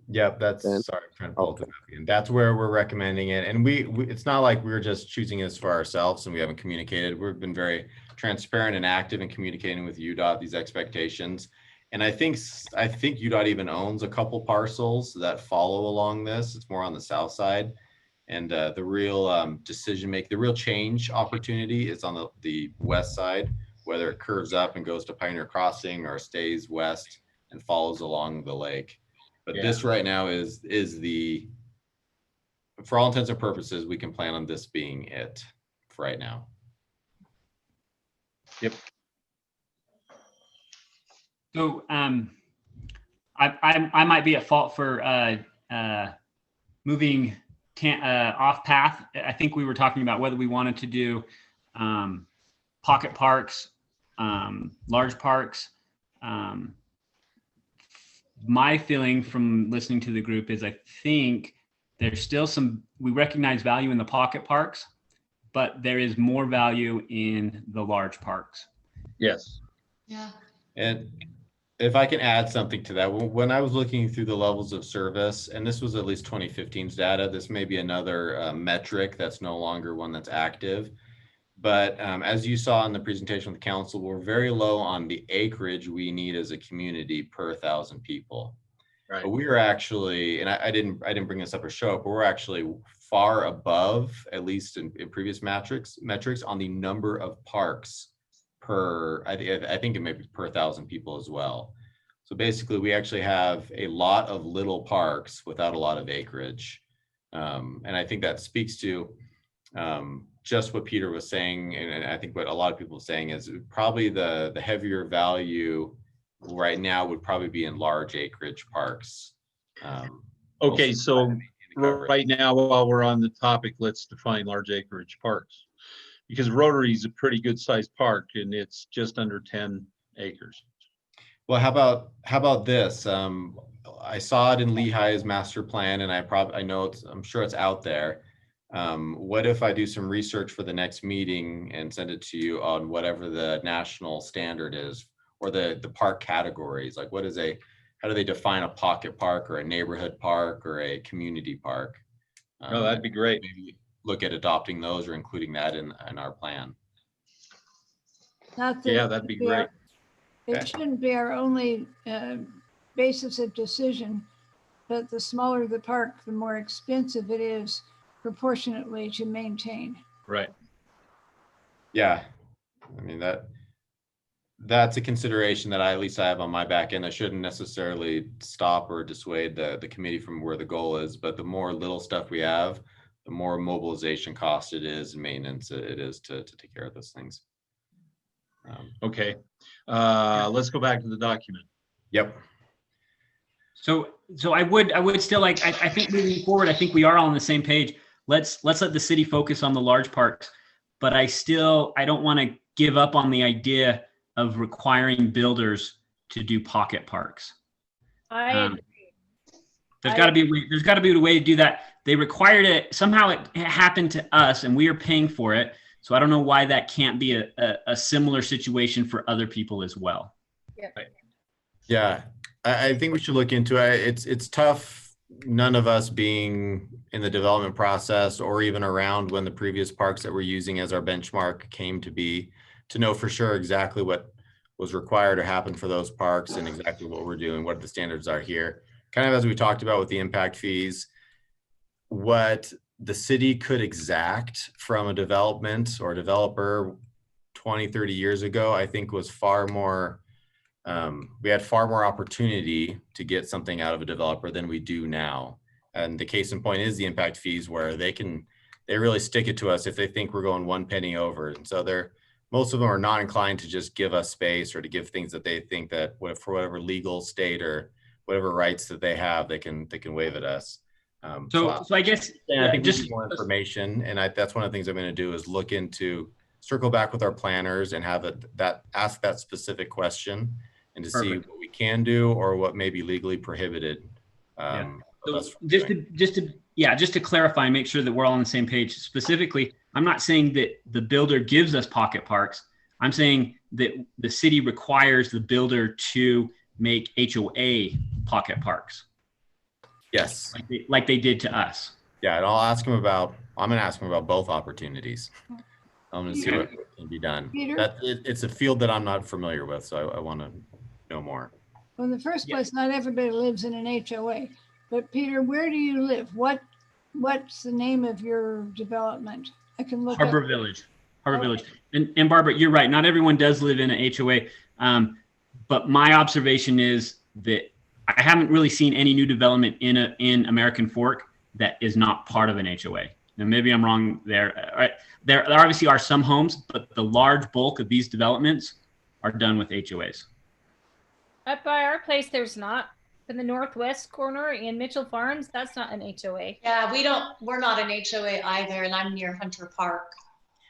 Yep, that's, Then- sorry, I'm trying to pull it up again. That's where we're recommending it. And we it's not like we're just choosing this for ourselves and we haven't communicated. We've been very transparent and active in communicating with UDOT these expectations. And I think UDOT even owns a couple parcels that follow along this. It's more on the south side. And the real the real change opportunity is on the west side, whether it curves up and goes to Pioneer Crossing or stays west and follows along the lake. But this right now is for all intents and purposes, we can plan on this being it for right now. Yep. So I might be at fault for moving off path. I think we were talking about whether we wanted to do pocket parks, large parks. My feeling from listening to the group is I think there's still we recognize value in the pocket parks, but there is more value in the large parks. Yes. Yeah. And if I can add something to that, when I was looking through the levels of service, and this was at least 2015's data, this may be another metric that's no longer one that's active. But as you saw in the presentation of the council, we're very low on the acreage we need as a community per 1,000 people. Right. But we are actually, and I didn't bring this up or show up, but we're actually far above, at least in previous metrics on the number of parks per, I think it may be per 1,000 people as well. So basically we actually have a lot of little parks without a lot of acreage. And I think that speaks to just what Peter was saying. And I think what a lot of people are saying is probably the heavier value right now would probably be in large acreage parks. Okay, so right now, while we're on the topic, let's define large acreage parks. Because Rotary is a pretty good sized park and it's just under 10 acres. Well, how about this? I saw it in Lehigh's master plan, and I'm sure it's out there. What if I do some research for the next meeting and send it to you on whatever the national standard is, or the park categories? Like how do they define a pocket park or a neighborhood park or a community park? Oh, that'd be great. Maybe look at adopting those or including that in our plan. Not that Yeah, that'd be great. It shouldn't be our only basis of decision, but the smaller the park, the more expensive it is proportionately to maintain. Right. Yeah, I mean that's a consideration that at least I have on my back end. I shouldn't necessarily stop or dissuade the committee from where the goal is, but the more little stuff we have, the more mobilization cost it is and maintenance it is to take care of those things. Okay, let's go back to the document. Yep. So I would still like, I think moving forward, I think we are all on the same page. Let's let the city focus on the large parks, but I don't want to give up on the idea of requiring builders to do pocket parks. There's got to be a way to do that. They required it. Somehow it happened to us and we are paying for it. So I don't know why that can't be a similar situation for other people as well. Yeah, I think we should look into it. It's tough, none of us being in the development process or even around when the previous parks that we're using as our benchmark came to be, to know for sure exactly what was required or happened for those parks and exactly what we're doing, what the standards are here. Kind of as we talked about with the impact fees, what the city could exact from a development or developer 20, 30 years ago, I think was far more, we had far more opportunity to get something out of a developer than we do now. And the case in point is the impact fees, where they really stick it to us if they think we're going 1 penny over. And so most of them are not inclined to just give us space or to give things that they think that for whatever legal state or whatever rights that they have, they can wave at us. So I guess I think just more information, and that's one of the things I'm going to do is circle back with our planners and have ask that specific question and to Perfect. see what we can do or what may be legally prohibited. So just to clarify and make sure that we're all on the same page. Specifically, I'm not saying that the builder gives us pocket parks. I'm saying that the city requires the builder to make HOA pocket parks. Yes. Like they did to us. Yeah, and I'm going to ask him about both opportunities. I'm going to see what can be done. Peter? It's a field that I'm not familiar with, so I want to know more. Well, in the first Yeah. place, not everybody lives in an HOA. But Peter, where do you live? What's the name of your development? I can look Harbor up. Village. Harbor Okay. Village. And Barbara, you're right. Not everyone does live in an HOA. But my observation is that I haven't really seen any new development in American Fork that is not part of an HOA. Now, maybe I'm wrong there. There obviously are some homes, but the large bulk of these developments are done with HOAs. Up by our place, there's not. In the northwest corner in Mitchell Farms, that's not an HOA. Yeah, we're not an HOA either, and I'm near Hunter Park.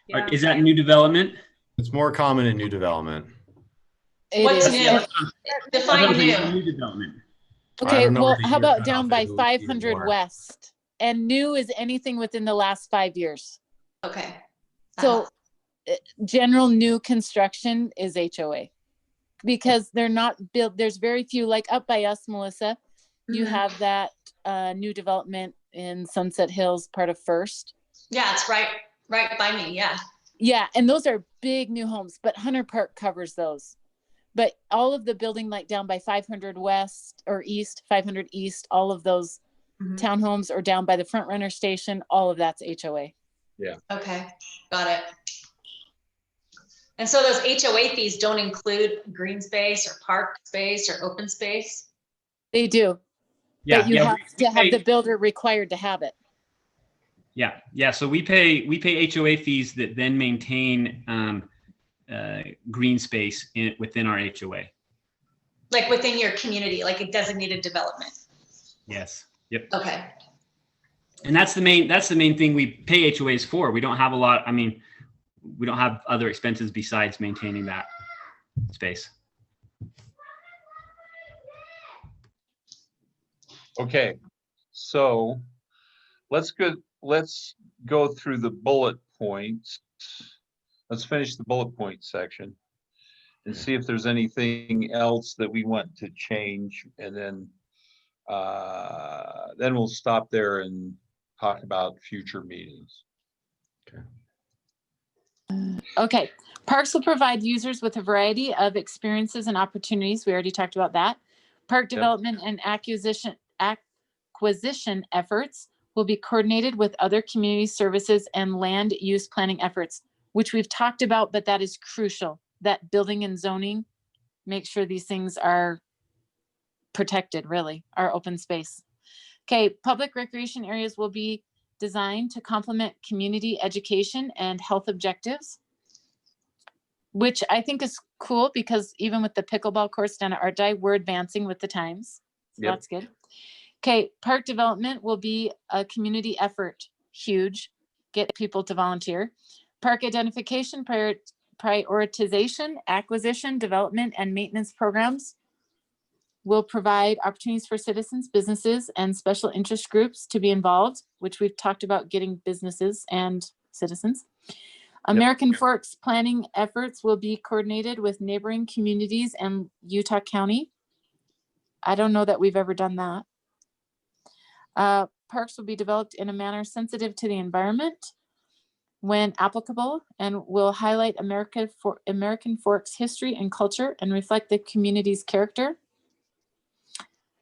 Yeah. Is that new development? It's more common in new development. It What's is. new? And- Define new. New development. I Okay, don't know well, what the how year about cutoff down is, by it would be even 500 more. West? And new is anything within the last 5 years. Okay. So general new construction is HOA. Because they're not built, there's very few, like up by us, Melissa, you Mhm. have that new development in Sunset Hills, part of First. Yeah, it's right by me. Yeah. Yeah, and those are big new homes, but Hunter Park covers those. But all of the building like down by 500 West or East, 500 East, all of those Mhm. townhomes or down by the Front Runner Station, all of that's HOA. Okay, got it. And so those HOA fees don't include green space or park space or open space? They do, Yeah, but you yeah, have we to have pay- the builder required to have it. Yeah. So we pay HOA fees that then maintain green space within our HOA. Like within your community, like a designated development? Yes. Yep. Okay, And that's the main thing we pay HOAs for. We don't have a lot. I mean, we don't have other expenses besides maintaining that space. Okay, so let's go through the bullet points. Let's finish the bullet point section and see if there's anything else that we want to change, and then we'll stop there and talk about future meetings. Okay, parks will provide users with a variety of experiences and opportunities. We already talked about that. Park development and acquisition efforts will be coordinated with other community services and land use planning efforts, which we've talked about, but that is crucial. That building and zoning, make sure these things are protected, really, our open space. Okay, public recreation areas will be designed to complement community education and health objectives, which I think is cool because even with the pickleball course down at Art Dye, we're advancing with the times. So Yep. that's good. Okay, park development will be a community effort, huge, get people to volunteer. Park identification, prioritization, acquisition, development, and maintenance programs will provide opportunities for citizens, businesses, and special interest groups to be involved, which we've talked about getting businesses and citizens. American Forks planning efforts will be coordinated with neighboring communities and Utah County. I don't know that we've ever done that. Parks will be developed in a manner sensitive to the environment when applicable, and will highlight American Forks history and culture and reflect the community's character.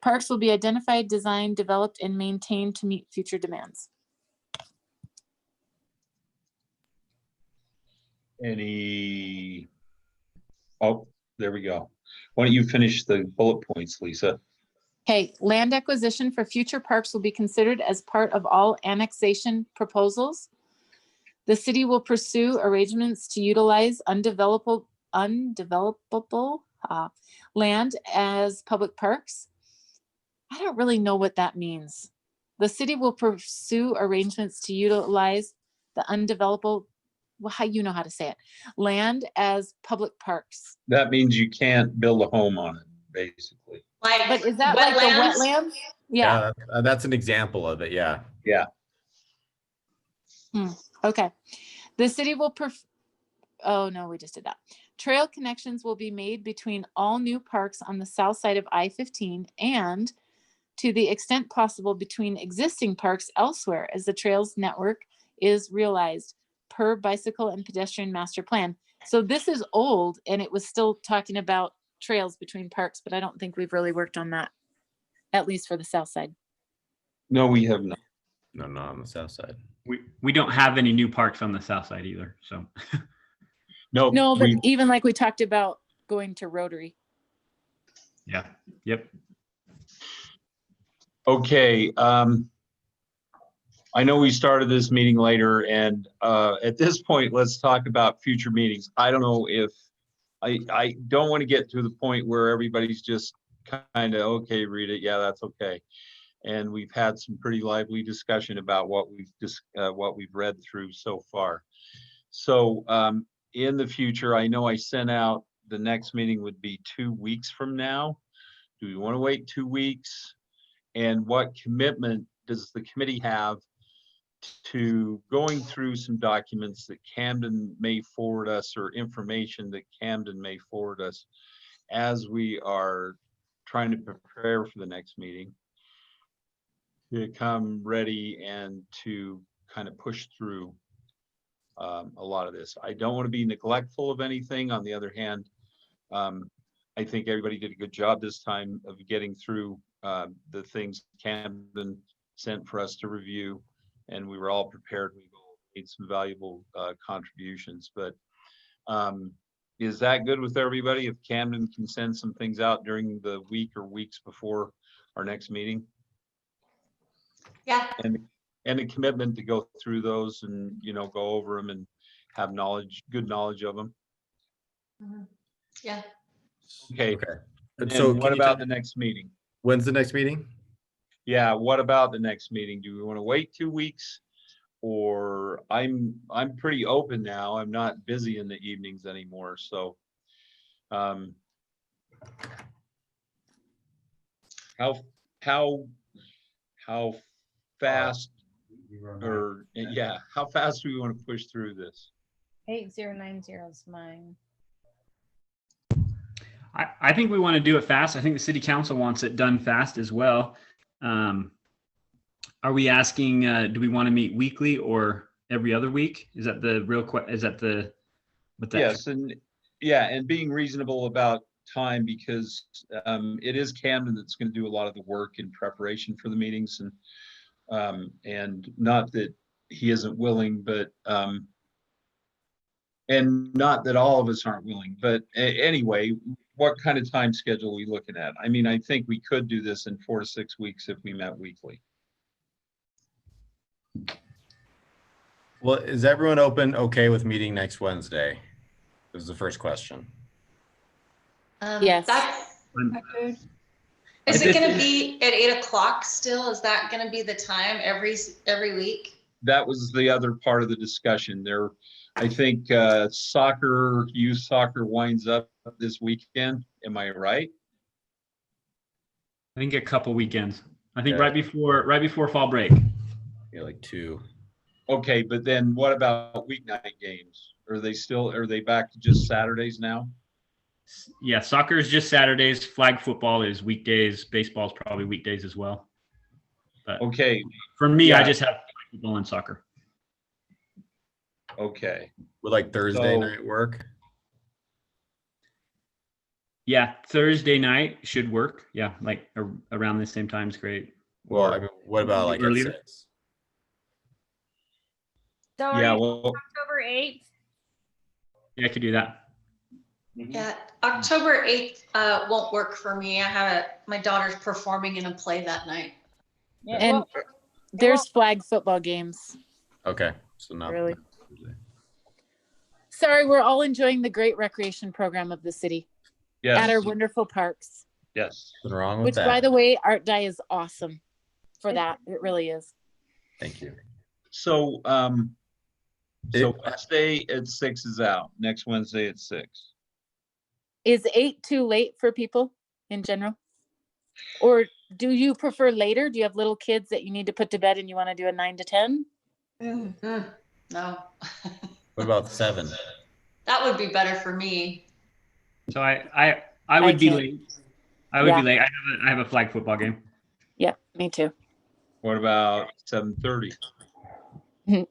Parks will be identified, designed, developed, and maintained to meet future demands. Oh, there we go. Why don't you finish the bullet points, Lisa? Okay, land acquisition for future parks will be considered as part of all annexation proposals. The city will pursue arrangements to utilize undevelopable land as public parks. I don't really know what that means. The city will pursue arrangements to utilize the undevelopable, well, how you know how to say it, land as public parks. That means you can't build a home on it, basically. like But is that like the wetlands? Yeah, That's an example of it. Yeah. okay. The city will, oh no, we just did that. Trail connections will be made between all new parks on the south side of I-15 and to the extent possible between existing parks elsewhere as the trails network is realized per bicycle and pedestrian master plan. So this is old and it was still talking about trails between parks, but I don't think we've really worked on that, at least for the south side. No, we have not. No, not on the south side. We don't have any new parks on the south side either. So No, No, but we, even like we talked about going to Rotary. yeah. Yep. okay. I know we started this meeting later and at this point, let's talk about future meetings. I don't know if, I don't want to get to the point where everybody's just kind of, okay, read it. Yeah, that's okay. And we've had some pretty lively discussion about what we've read through so far. So in the future, I know I sent out the next meeting would be 2 weeks from now. Do we want to wait 2 weeks? And what commitment does the committee have to going through some documents that Camden may forward us or information that Camden may forward us as we are trying to prepare for the next meeting, to come ready and to kind of push through a lot of this. I don't want to be neglectful of anything. On the other hand, I think everybody did a good job this time of getting through the things Camden sent for us to review, and we were all prepared. We all made some valuable contributions, but is that good with everybody if Camden can send some things out during the week or weeks before our next meeting? Yeah, And a commitment to go through those and, go over them and have good knowledge of them. yeah. Okay. Okay. And So what about the next meeting? when's the next meeting? Yeah, what about the next meeting? Do we want to wait 2 weeks? Or I'm pretty open now. I'm not busy in the evenings anymore, so. How fast how fast do we want to push through this? 8090 is mine. I think we want to do it fast. I think the city council wants it done fast as well. Are we asking, do we want to meet weekly or every other week? Is that the real is that the, what that? Yes, and being reasonable about time, because it is Camden that's going to do a lot of the work in preparation for the meetings, and not that he isn't willing, but and not that all of us aren't willing, but anyway, what kind of time schedule are we looking at? I mean, I think we could do this in 4 to 6 weeks if we met weekly. Well, is everyone okay with meeting next Wednesday? This is the first question. Yes. Is it going to be at 8 o'clock still? Is that going to be the time every week? That was the other part of the discussion there. I think youth soccer winds up this weekend. Am I right? I think a couple weekends. I think Yeah. right before fall break. Yeah, like 2. Okay, but then what about weeknight games? Are they back to just Saturdays now? Yeah, soccer is just Saturdays. Flag football is weekdays. Baseball is probably weekdays as well. But Okay, for me, I Yeah. just have flag football and soccer. okay. Would like Thursday So- night work? Yeah, Thursday night should work. Yeah, like around the same time is great. Well, I mean, what about like at Earlier? 6? So Yeah, are you well, October 8th? Yeah, I could do that. Yeah, October 8th won't work for me. My daughter's performing in a play that night. Yeah, And well, there's flag football games. Okay, so not Really? not Tuesday. Sorry, we're all enjoying the great recreation program of the city at our yes, wonderful parks, yes. Nothing wrong with which that. by the way, Art Dye is awesome for that. It really is. Thank you. So, Wednesday at 6 is out. Next Wednesday at 6. Is 8 too late for people in general? Or do you prefer later? Do you have little kids that you need to put to bed and you want to do a 9 to 10? No, What about 7? that would be better for me. So I would be can't. late. I would Yeah. be late. I have a flag football game. Yeah, me too. What about 7:30?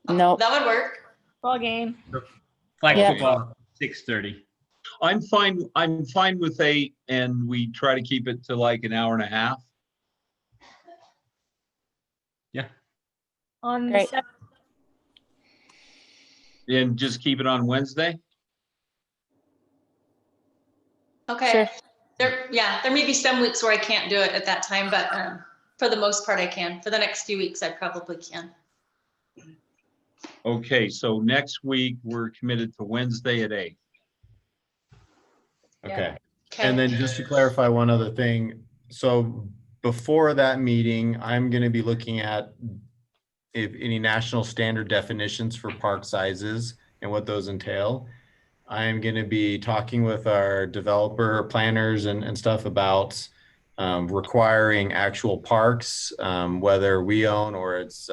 No, That would work. ball game. Flag Yeah. football 6:30. I'm fine with 8, and we try to keep it to like an hour and a half. On the Great. And just keep it on Wednesday. Okay. Sure. There may be some weeks where I can't do it at that time, but for the most part I can. For the next few weeks, I probably can. Okay, so next week we're committed to Wednesday at 8. Yeah. Okay. Okay. And then just to clarify one other thing, so before that meeting, I'm going to be looking at if any national standard definitions for park sizes and what those entail. I'm going to be talking with our developer planners and stuff about requiring actual parks, whether we own or it's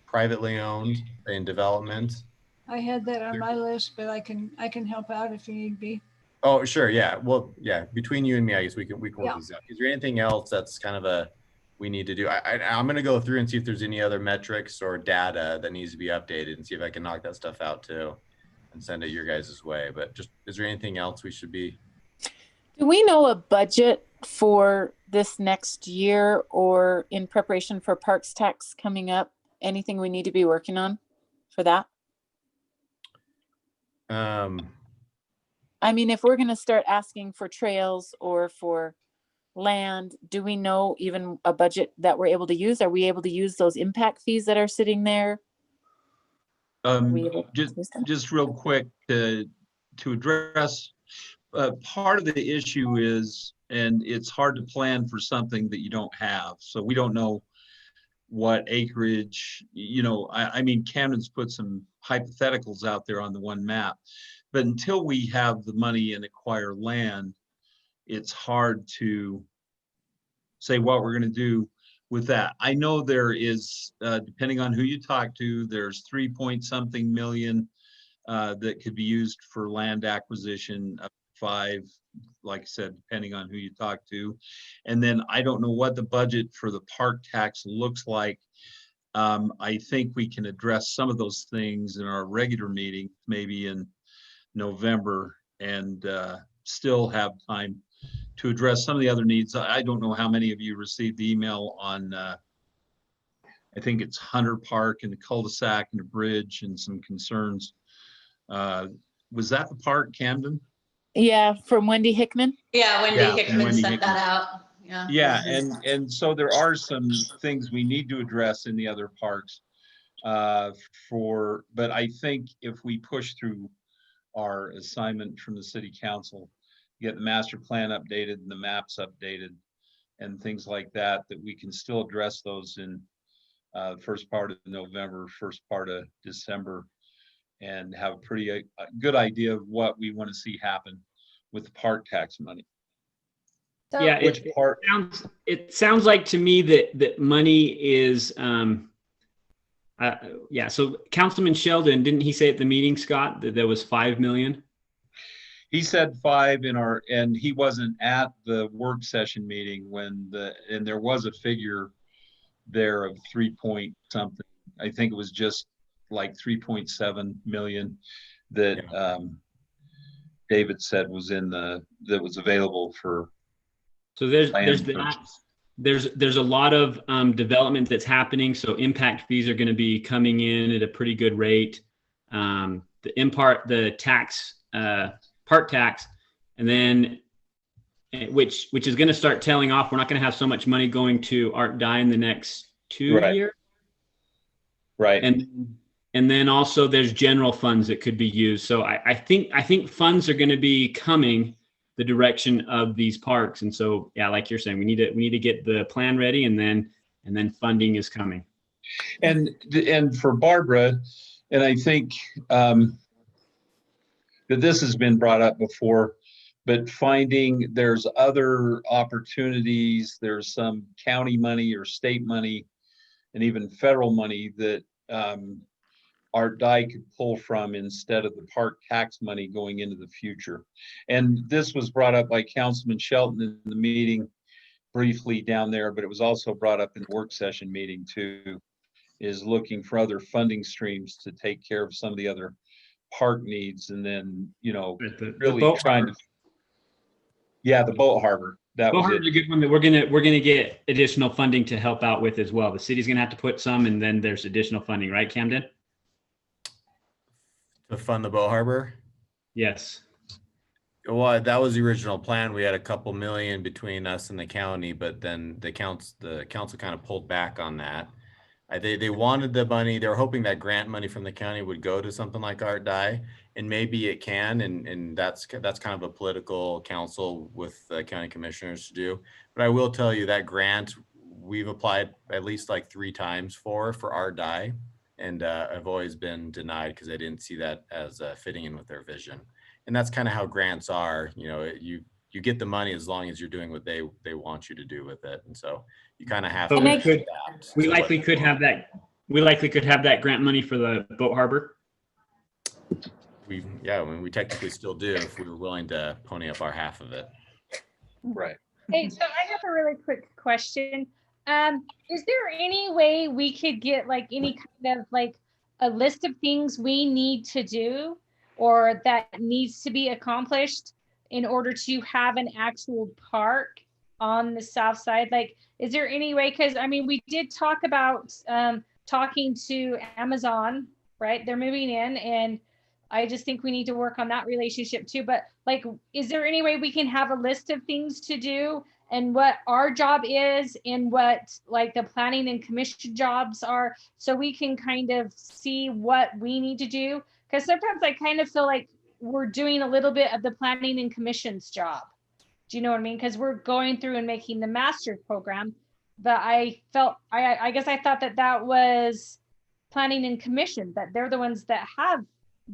privately owned in development. I had that on my list, but I can help out if you need be. Oh, sure. Yeah. Well, yeah. Between you and me, I guess we can work Yeah. these out. Is there anything else that's kind of we need to do? I'm going to go through and see if there's any other metrics or data that needs to be updated and see if I can knock that stuff out too and send it your guys' way. But just, is there anything else we should be? Do we know a budget for this next year or in preparation for parks tax coming up? Anything we need to be working on for that? I mean, if we're going to start asking for trails or for land, do we know even a budget that we're able to use? Are we able to use those impact fees that are sitting there? We able to use them? Just real quick to address, part of the issue is, and it's hard to plan for something that you don't have. So we don't know what acreage, I mean, Camden's put some hypotheticals out there on the one map, but until we have the money and acquire land, it's hard to say what we're going to do with that. I know there is, depending on who you talk to, there's 3-point-something million that could be used for land acquisition, 5, like I said, depending on who you talk to. And then I don't know what the budget for the park tax looks like. I think we can address some of those things in our regular meeting, maybe in November, and still have time to address some of the other needs. I don't know how many of you received the email on, I think it's Hunter Park and the cul-de-sac and the bridge and some concerns. Was that the park, Camden? Yeah, from Wendy Hickman. Yeah, Wendy Yeah, Hickman Wendy sent Hickman. that out. Yeah. Yeah, and so there are some things we need to address in the other parks. But I think if we push through our assignment from the city council, get the master plan updated and the maps updated and things like that, that we can still address those in first part of November, first part of December, and have a pretty good idea of what we want to see happen with the park tax money. So, Yeah, Which part? it sounds like to me that money is, yeah. So Councilman Sheldon, didn't he say at the meeting, Scott, that there was 5 million? He said 5 and he wasn't at the work session meeting and there was a figure there of 3-point-something. I think it was just like 3.7 million that David said was that was available for. So there's land that. purchase. There's a lot of development that's happening. So impact fees are going to be coming in at a pretty good rate. The tax, park tax, and then which is going to start tailing off. We're not going to have so much money going to Art Dye in the next 2 Right. years. Right. And then also there's general funds that could be used. So I think funds are going to be coming the direction of these parks. And so, yeah, like you're saying, we need to get the plan ready, and then funding is coming. And for Barbara, and I think that this has been brought up before, but finding there's other opportunities, there's some county money or state money and even federal money that Art Dye could pull from instead of the park tax money going into the future. And this was brought up by Councilman Shelton in the meeting briefly down there, but it was also brought up in the work session meeting too, is looking for other funding streams to take care of some of the other park needs and then, The really boat trying to. harbor. Yeah, the boat harbor. That Boat was harbor's it. a good one that we're gonna get additional funding to help out with as well. The city's gonna have to put some, and then there's additional funding, right, Camden? To fund the Bow Harbor. Yes. Well, that was the original plan. We had a couple million between us and the county, but then the council kind of pulled back on that. They wanted the money. They were hoping that grant money from the county would go to something like Art Dye, and maybe it can. And that's kind of a political council with the county commissioners to do. But I will tell you that grant we've applied at least like 3 times for Art Dye, and I've always been denied because I didn't see that as fitting in with their vision. And that's kind of how grants are. You get the money as long as you're doing what they want you to do with it. And so you kind of have So to. we adapt we to likely what could they have that. We likely could have that grant money for the boat harbor. we technically still do if we were willing to pony up our half of it. Right. Hey, so I have a really quick question. Is there any way we could get like any kind of like a list of things we need to do or that needs to be accomplished in order to have an actual park on the south side? Like, is there any way? Because I mean, we did talk about talking to Amazon, right? They're moving in, and I just think we need to work on that relationship too. But like, is there any way we can have a list of things to do and what our job is and what like the planning and commission jobs are, so we can kind of see what we need to do? Because sometimes I kind of feel like we're doing a little bit of the planning and commission's job. Do you know what I mean? Because we're going through and making the master program, but I guess I thought that was planning and commission, that they're the ones that have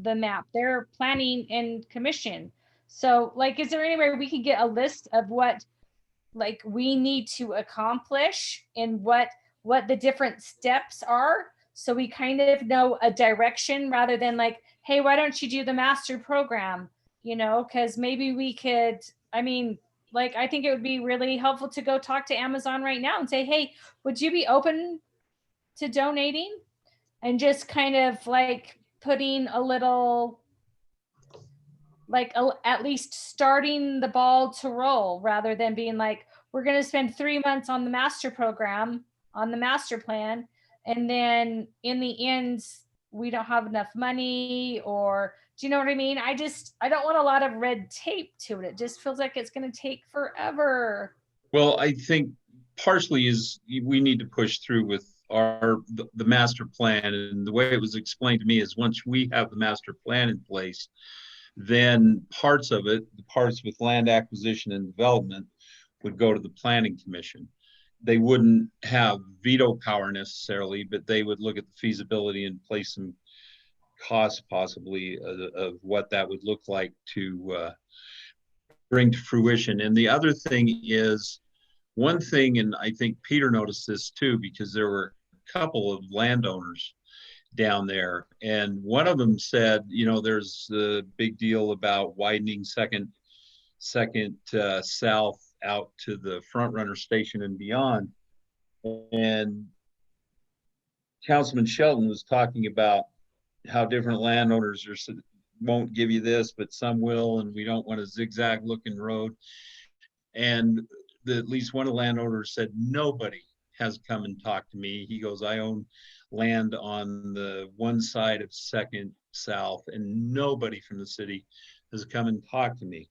the map. They're planning and commission. So like, is there any way we could get a list of what like we need to accomplish and what the different steps are, so we kind of know a direction rather than like, hey, why don't you do the master program? Because maybe we could, I mean, like, I think it would be really helpful to go talk to Amazon right now and say, hey, would you be open to donating? And just kind of like putting a little, like at least starting the ball to roll, rather than being like, we're going to spend 3 months on the master program, on the master plan, and then in the end, we don't have enough money. Or do you know what I mean? I don't want a lot of red tape to it. It just feels like it's going to take forever. Well, I think partially is we need to push through with the master plan. And the way it was explained to me is once we have the master plan in place, then parts of it, the parts with land acquisition and development, would go to the planning commission. They wouldn't have veto power necessarily, but they would look at the feasibility and place some costs possibly of what that would look like to bring to fruition. And the other thing is, one thing, and I think Peter noticed this too, because there were a couple of landowners down there, and one of them said, there's a big deal about widening second south out to the Front Runner station and beyond. And Councilman Shelton was talking about how different landowners won't give you this, but some will, and we don't want a zigzag looking road. And at least one of the landowners said, nobody has come and talked to me. He goes, I own land on the one side of Second South, and nobody from the city has come and talked to me.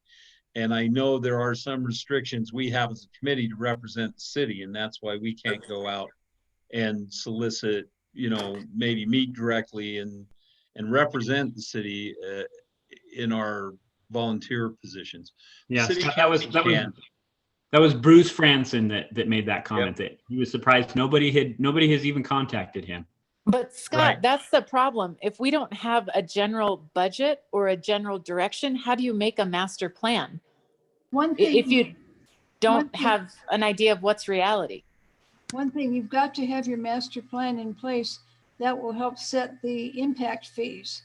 And I know there are some restrictions we have as a committee to represent the city, and that's why we can't go out and solicit, maybe meet directly and represent the city in our volunteer positions. Yes, City that was Bruce Franson that made that comment. That he was surprised nobody has even contacted him. But Scott, Right. That's the problem. If we don't have a general budget or a general direction, how do you make a master plan? If you don't have an idea of what's reality. One thing, you've got to have your master plan in place that will help set the impact fees.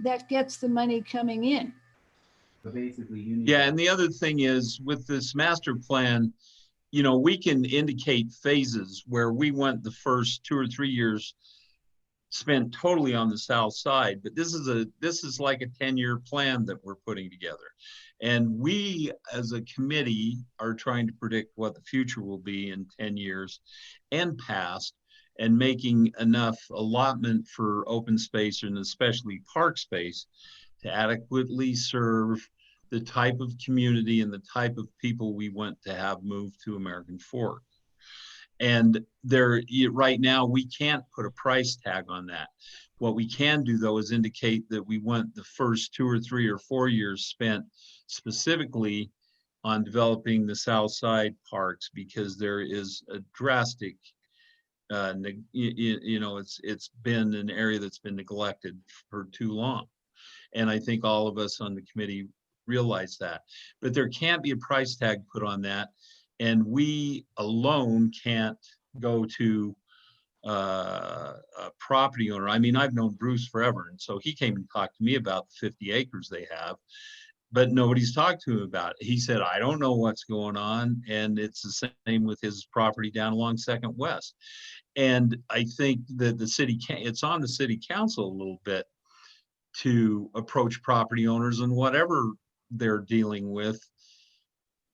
That gets the money coming in. So basically, you need. Yeah, and the other thing is with this master plan, we can indicate phases where we want the first 2 or 3 years spent totally on the south side, but this is like a 10-year plan that we're putting together. And we, as a committee, are trying to predict what the future will be in 10 years and past, and making enough allotment for open space and especially park space to adequately serve the type of community and the type of people we want to have move to American Fork. And right now, we can't put a price tag on that. What we can do, though, is indicate that we want the first 2 or 3 or 4 years spent specifically on developing the south side parks, because there is a drastic, it's been an area that's been neglected for too long. And I think all of us on the committee realize that. But there can't be a price tag put on that. And we alone can't go to a property owner. I mean, I've known Bruce forever, and so he came and talked to me about the 50 acres they have, but nobody's talked to him about it. He said, I don't know what's going on, and it's the same with his property down along Second West. And I think that it's on the city council a little bit to approach property owners and whatever they're dealing with,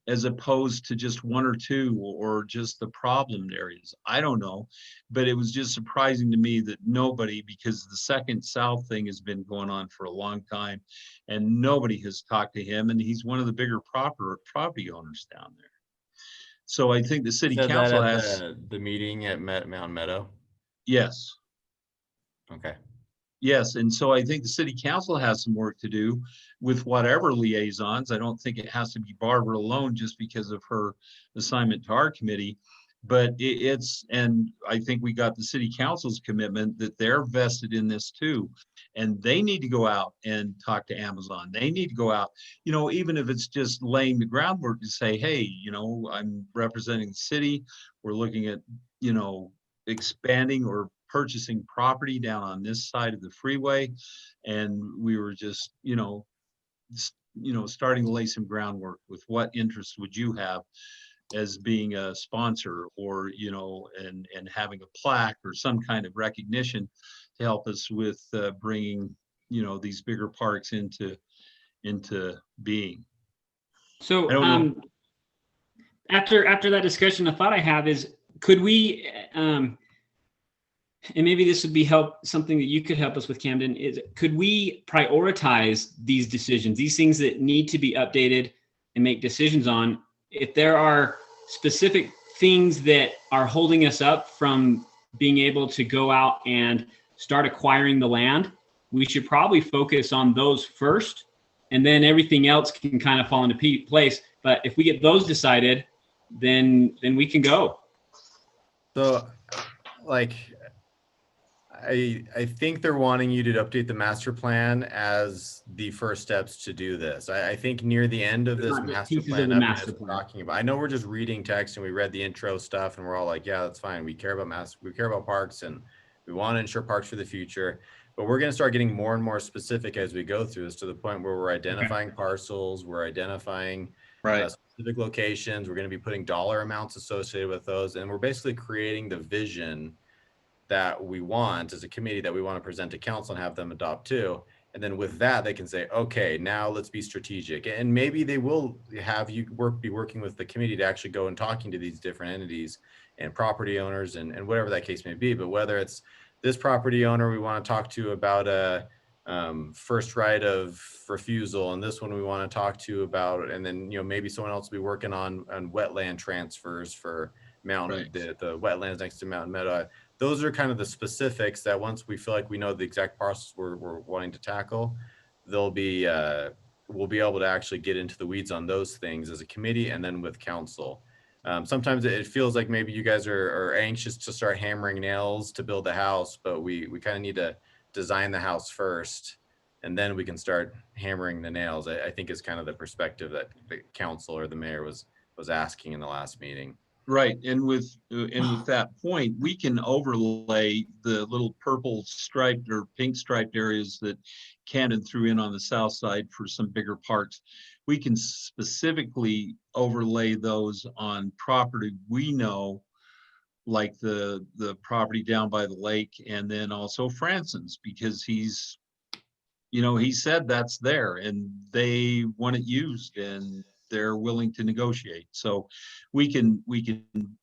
as opposed to just 1 or 2 or just the problem areas. I don't know, but it was just surprising to me that nobody, because the Second South thing has been going on for a long time and nobody has talked to him, and he's one of the bigger property owners down there. So I think the city Said council that has. at the meeting at Mountain Meadow. Yes. Okay. Yes, and so I think the city council has some work to do with whatever liaisons. I don't think it has to be Barbara alone just because of her assignment to our committee, but and I think we got the city council's commitment that they're vested in this too. And they need to go out and talk to Amazon. They need to go out, even if it's just laying the groundwork to say, hey, I'm representing the city. We're looking at, expanding or purchasing property down on this side of the freeway, and we were just starting to lay some groundwork with what interest would you have as being a sponsor, or and having a plaque or some kind of recognition to help us with bringing these bigger parks into being. So I don't know. After that discussion, the thought I have is, could we and maybe this would be something that you could help us with, Camden, is could we prioritize these decisions, these things that need to be updated and make decisions on? If there are specific things that are holding us up from being able to go out and start acquiring the land, we should probably focus on those first, and then everything else can kind of fall into place. But if we get those decided, then we can go. So, I think they're wanting you to update the master plan as the first steps to do this. I think near the end of this Not just master pieces plan, of the update master we're plan. talking about. I know we're just reading text and we read the intro stuff and we're all like, yeah, that's fine. We care about parks and we want to ensure parks for the future. But we're going to start getting more and more specific as we go through this, to the point where we're identifying parcels, we're identifying specific locations. We're going to be putting dollar amounts associated with those, and we're basically creating the vision that we want as a committee, that we want to present to council and have them adopt too. And then with that, they can say, okay, now let's be strategic. And maybe they will have you be working with the committee to actually go and talking to these different entities and property owners and whatever that case may be. But whether it's this property owner we want to talk to about a first right of refusal, and this one we want to talk to about, and then maybe someone else will be working on wetland transfers for the wetlands next to Mountain Meadow. Those are kind of the specifics that once we feel like we know the exact parcels we're wanting to tackle, we'll be able to actually get into the weeds on those things as a committee and then with council. Sometimes it feels like maybe you guys are anxious to start hammering nails to build a house, but we kind of need to design the house first, and then we can start hammering the nails. I think is kind of the perspective that the council or the mayor was asking in the last meeting. Right, and with that point, we can overlay the little purple striped or pink striped areas that Camden threw in on the south side for some bigger parks. We can specifically overlay those on property we know like the property down by the lake, and then also Franson's, because he's, you know, he said that's there and they want it used and they're willing to negotiate. So we can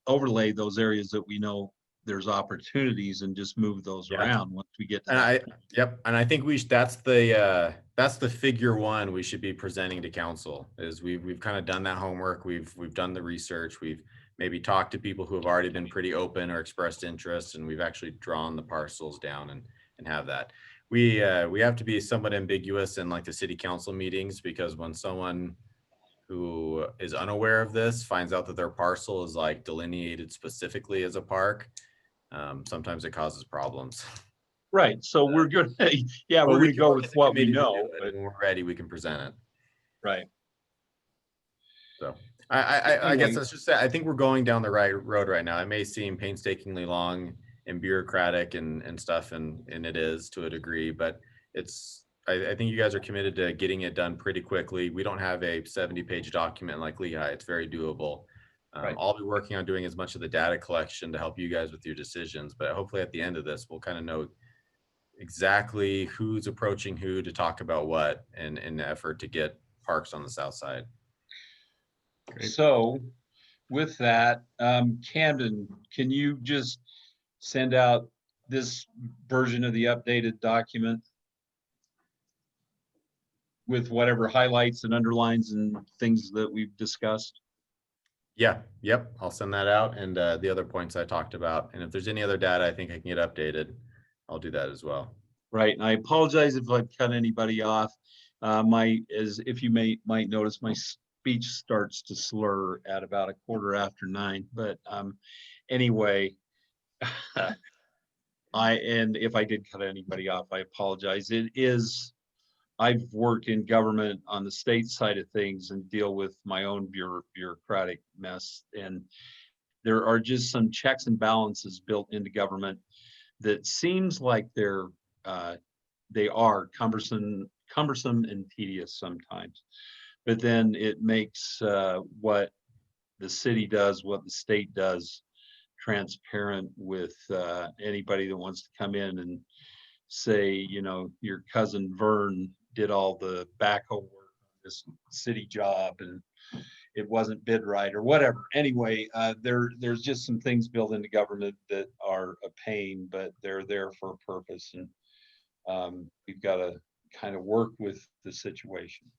overlay those areas that we know there's opportunities and just move those Yeah. around once we get to And that. yep, and I think that's the figure one we should be presenting to council, is we've kind of done that homework, we've done the research, we've maybe talked to people who have already been pretty open or expressed interest, and we've actually drawn the parcels down and have that. We have to be somewhat ambiguous in like the city council meetings, because when someone who is unaware of this finds out that their parcel is like delineated specifically as a park, sometimes it causes problems. Right, so we're good. Yeah, Well, we're we gonna can go work with as a what we committee to know, do it, but and when we're ready, we can present it. right. So I guess Anyway. let's just say, I think we're going down the right road right now. It may seem painstakingly long and bureaucratic and stuff, and it is to a degree, but I think you guys are committed to getting it done pretty quickly. We don't have a 70-page document like Lehigh. It's very doable. Right. I'll be working on doing as much of the data collection to help you guys with your decisions, but hopefully at the end of this, we'll kind of know exactly who's approaching who to talk about what, and in the effort to get parks on the south side. So with that, Camden, can you just send out this version of the updated document with whatever highlights and underlines and things that we've discussed? Yeah, yep, I'll send that out, and the other points I talked about. And if there's any other data I think I can get updated, I'll do that as well. Right, and I apologize if I've cut anybody off. If you might notice, my speech starts to slur at about 9:15, but anyway, and if I did cut anybody off, I apologize. I've worked in government on the state side of things and deal with my own bureaucratic mess. And there are just some checks and balances built into government that seems like they are cumbersome and tedious sometimes. But then it makes what the city does, what the state does, transparent with anybody that wants to come in and say, you know, your cousin Vern did all the backhoe work on this city job and it wasn't bid right or whatever. Anyway, there's just some things built into government that are a pain, but they're there for a purpose, and we've got to kind of work with the situation.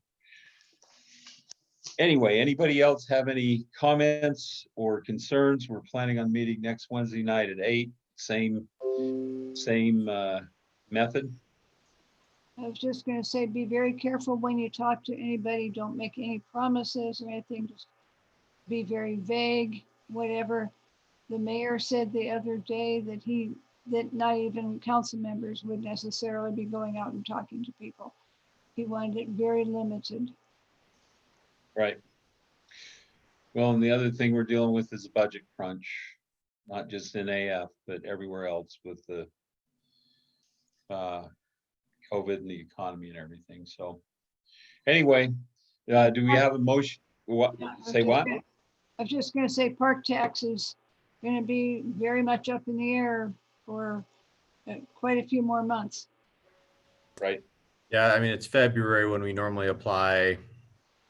Anyway, anybody else have any comments or concerns? We're planning on meeting next Wednesday night at 8, same method. I was just gonna say, be very careful when you talk to anybody. Don't make any promises or anything. Just be very vague, whatever. The mayor said the other day that not even council members would necessarily be going out and talking to people. He wanted it very limited. Right. Well, and the other thing we're dealing with is a budget crunch, not just in AF, but everywhere else with the COVID and the economy and everything. So anyway, do we have a motion? What, say what? I was just gonna say park tax is gonna be very much up in the air for quite a few more months. Right. Yeah, I mean, it's February when we normally apply.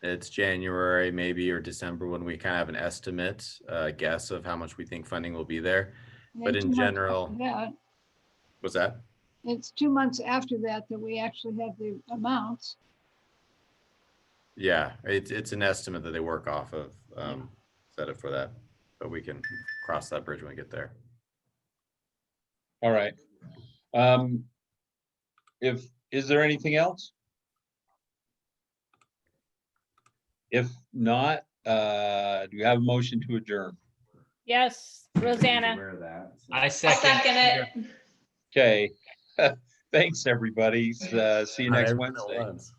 It's January maybe, or December when we kind of have an estimate, guess of how much we think funding will be there. And But then in 2 months general, after that, what's that? it's 2 months after that that we actually have the amounts. Yeah, it's an estimate that they work off of, set it for that, but we can cross that bridge when we get there. All right. Is there anything else? If not, do you have a motion to adjourn? Yes, Rosanna. I I second. second it. Okay. Thanks, everybody. See you next Everyone at Wednesday. once.